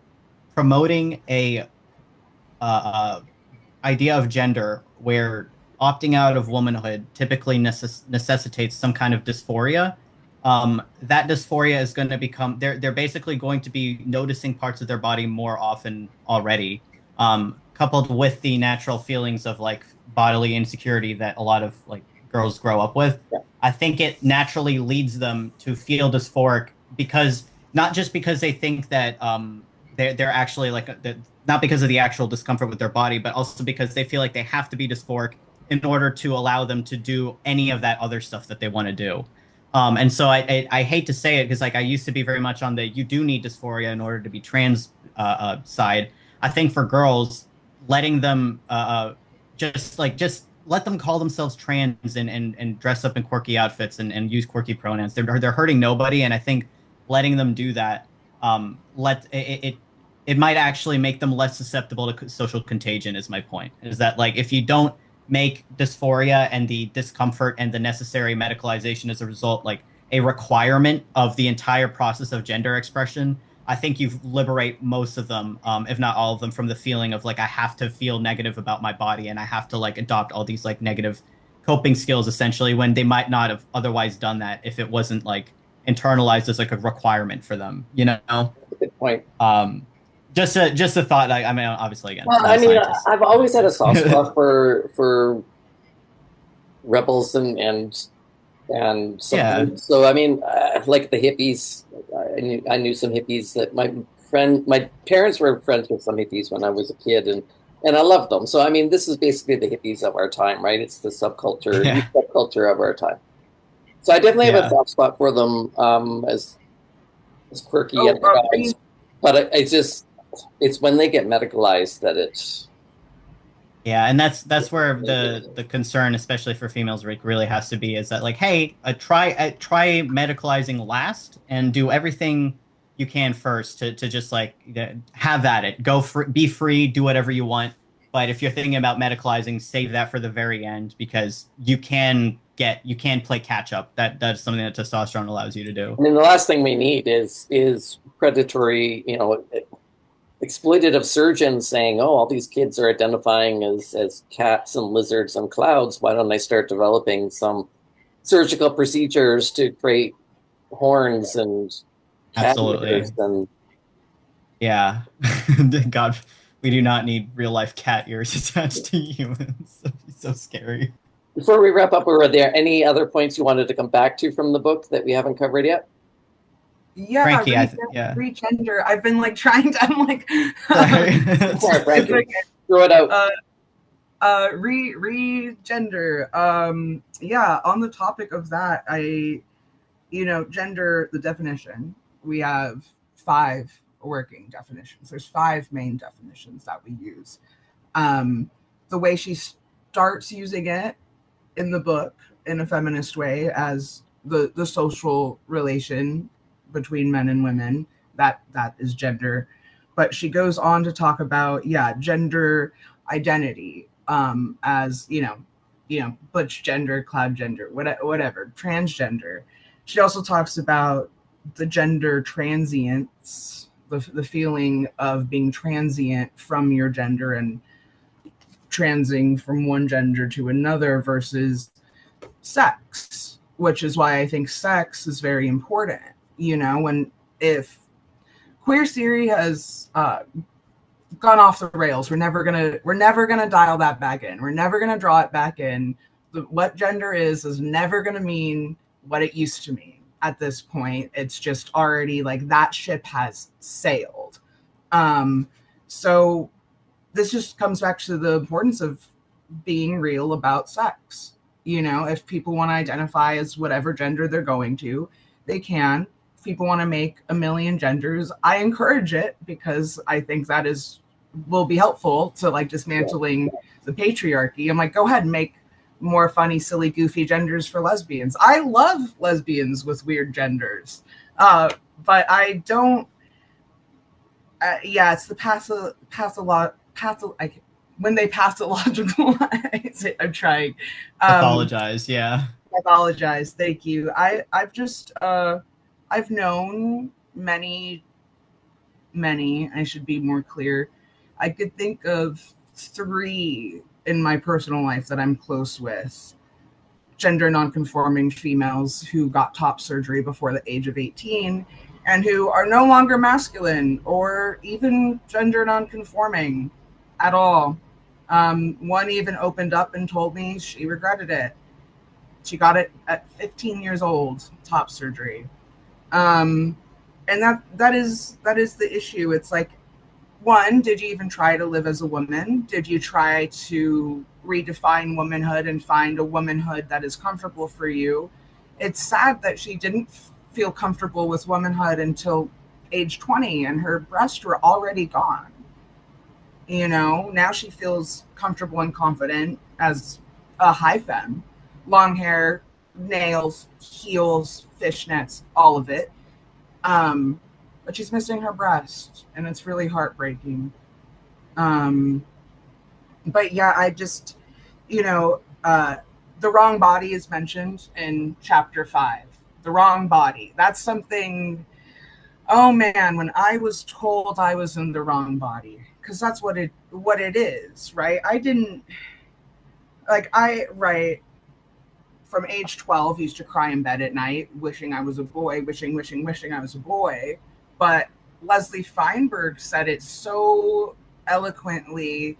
promoting a uh, idea of gender where opting out of womanhood typically necessitates some kind of dysphoria, that dysphoria is going to become they're basically going to be noticing parts of their body more often already, coupled with the natural feelings of like bodily insecurity that a lot of like girls grow up with. Yeah. I think it naturally leads them to feel dysphoric because not just because they think that they're actually like not because of the actual discomfort with their body, but also because they feel like they have to be dysphoric in order to allow them to do any of that other stuff that they want to do. And so I hate to say it because like I used to be very much on the you do need dysphoria in order to be trans side. I think for girls, letting them just let them call themselves trans and dress up in quirky outfits and use quirky pronouns. They're hurting nobody, and I think letting them do that let it might actually make them less susceptible to social contagion. Is my point? Is that like if you don't make dysphoria and the discomfort and the necessary medicalization as a result like a requirement of the entire process of gender expression, I think you liberate most of them, if not all of them, from the feeling of like I have to feel negative about my body and I have to like adopt all these like negative coping skills essentially when they might not have otherwise done that if it wasn't like internalized as like a requirement for them, you know? Good point. Just a thought. I mean, obviously, again, Well, not I a mean, scientist. I've always had a soft spot for rebels and Yeah, something. So I mean, like the hippies, I knew some hippies that my parents were friends with some hippies when I was a kid, and I loved them. So I mean, this is basically the hippies of our time, right? It's the yeah, youth subculture of our time. So I definitely have a yeah. soft spot for them as quirky Oh, and guys, but it's when they get medicalized that it's Yeah, and that's where the concern, especially for females, really has to be is that like, hey, try medicalizing last and do everything you can first to just like have at it, be free, do whatever you want. But if you're thinking about medicalizing, save that for the very end because you can play catch up. That's something that testosterone allows you to do. I mean, the last thing we need is predatory, exploitative surgeons saying, "Oh, all these kids are identifying as cats and lizards and clouds. Why don't I start developing some surgical procedures to create horns and cat Absolutely. ears?" And Yeah. God, we do not need real life cat ears attached to humans. That'd be so scary. before we wrap up, were there any other points you wanted to come back to from the book that we haven't covered yet? Yeah, Frankie, yeah. regender. I've been like trying to. I'm like, Sorry. Sorry, Frankie. Throw it out. Regender. Yeah, on the topic of that, gender, the definition, we have 5 working definitions. There's 5 main definitions that we use. The way she starts using it in the book in a feminist way as the social relation between men and women, that is gender. But she goes on to talk about, gender identity, as butch gender, cloud gender, whatever, transgender. She also talks about the gender transience, the feeling of being transient from your gender and transing from one gender to another versus sex, which is why I think sex is very important. If queer theory has gone off the rails, we're never gonna dial that back in. We're never gonna draw it back in. What gender is never gonna mean what it used to mean. At this point, it's just already like that ship has sailed. So this just comes back to the importance of being real about sex. If people want to identify as whatever gender they're going to, they can. If people want to make a million genders, I encourage it because I think that will be helpful to like dismantling the patriarchy. I'm like, go ahead and make more funny, silly, goofy genders for lesbians. I love lesbians with weird genders, but I don't. It's the when they pathological. I'm trying. Pathologize, yeah. Pathologize. Thank you. I've just I've known many. I should be more clear. I could think of 3 in my personal life that I'm close with. Gender nonconforming females who got top surgery before the age of 18 and who are no longer masculine or even gender nonconforming at all. One even opened up and told me she regretted it. She got it at 15 years old, top surgery. And that is the issue. It's like, one, did you even try to live as a woman? Did you try to redefine womanhood and find a womanhood that is comfortable for you? It's sad that she didn't feel comfortable with womanhood until age 20 and her breasts were already gone. Now she feels comfortable and confident as a high femme. Long hair, nails, heels, fishnets, all of it. But she's missing her breast, and it's really heartbreaking. But yeah, I just, the wrong body is mentioned in chapter 5. The wrong body. That's something. Oh man, when I was told I was in the wrong body, because that's what it is, right? I didn't right from age 12 used to cry in bed at night, wishing I was a boy, wishing I was a boy. But Leslie Feinberg said it so eloquently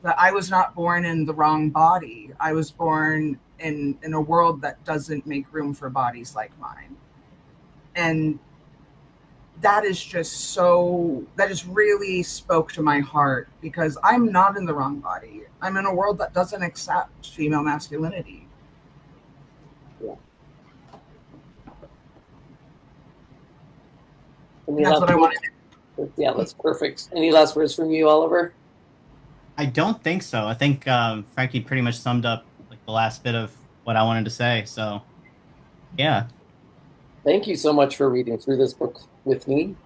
that I was not born in the wrong body. I was born in a world that doesn't make room for bodies like mine. And that just really spoke to my heart because I'm not in the wrong body. I'm in a world that doesn't accept female masculinity. Yeah. That's what I wanted. Yeah, that's perfect. Any last words from you, Oliver? I don't think so. I think Frankie pretty much summed up like the last bit of what I wanted to say. So, yeah. Thank you so much for reading through this book with me.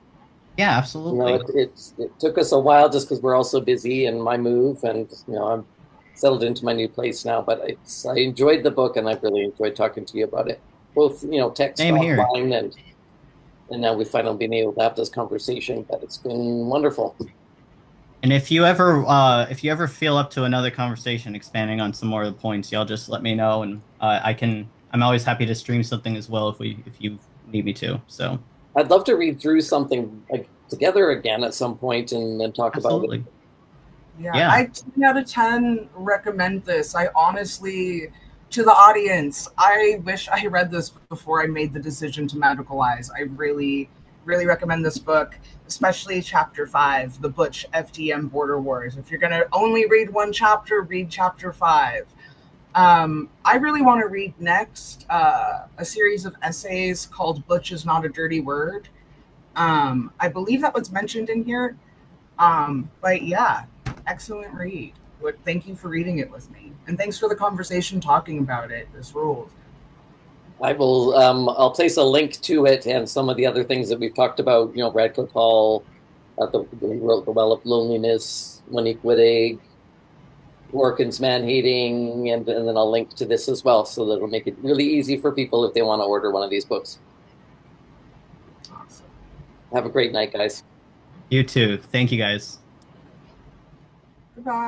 Yeah, You know, absolutely. it took us a while just because we're all so busy and my move, and you know, I'm settled into my new place now. But I enjoyed the book, and I've really enjoyed talking to you about it, both you know, text Same here. offline, and now we've finally been able to have this conversation. But it's been wonderful. And if you ever feel up to another conversation expanding on some more of the points, y'all just let me know, and I'm always happy to stream something as well if you need me to. So I'd love to read through something like together again at some point and then talk about it. absolutely. Yeah, Yeah, I 10 out of 10 recommend this. I honestly, to the audience, I wish I read this before I made the decision to medicalize. I really, really recommend this book, especially chapter 5, The Butch FDM Border Wars. If you're going to only read one chapter, read chapter 5. I really want to read next a series of essays called Butch is Not a Dirty Word. I believe that was mentioned in here. But yeah, excellent read. Thank you for reading it with me. And thanks for the conversation talking about it. This rules. I will. I'll place a link to it and some of the other things that we've talked about. You know, Radcliffe Hall, who wrote The Well of Loneliness, Monique Wittig, Dworkin's Man Hating, and then I'll link to this as well, so that it'll make it really easy for people if they want to order one of these books. Awesome. Have a great night, guys. you too. Thank you guys. Goodbye.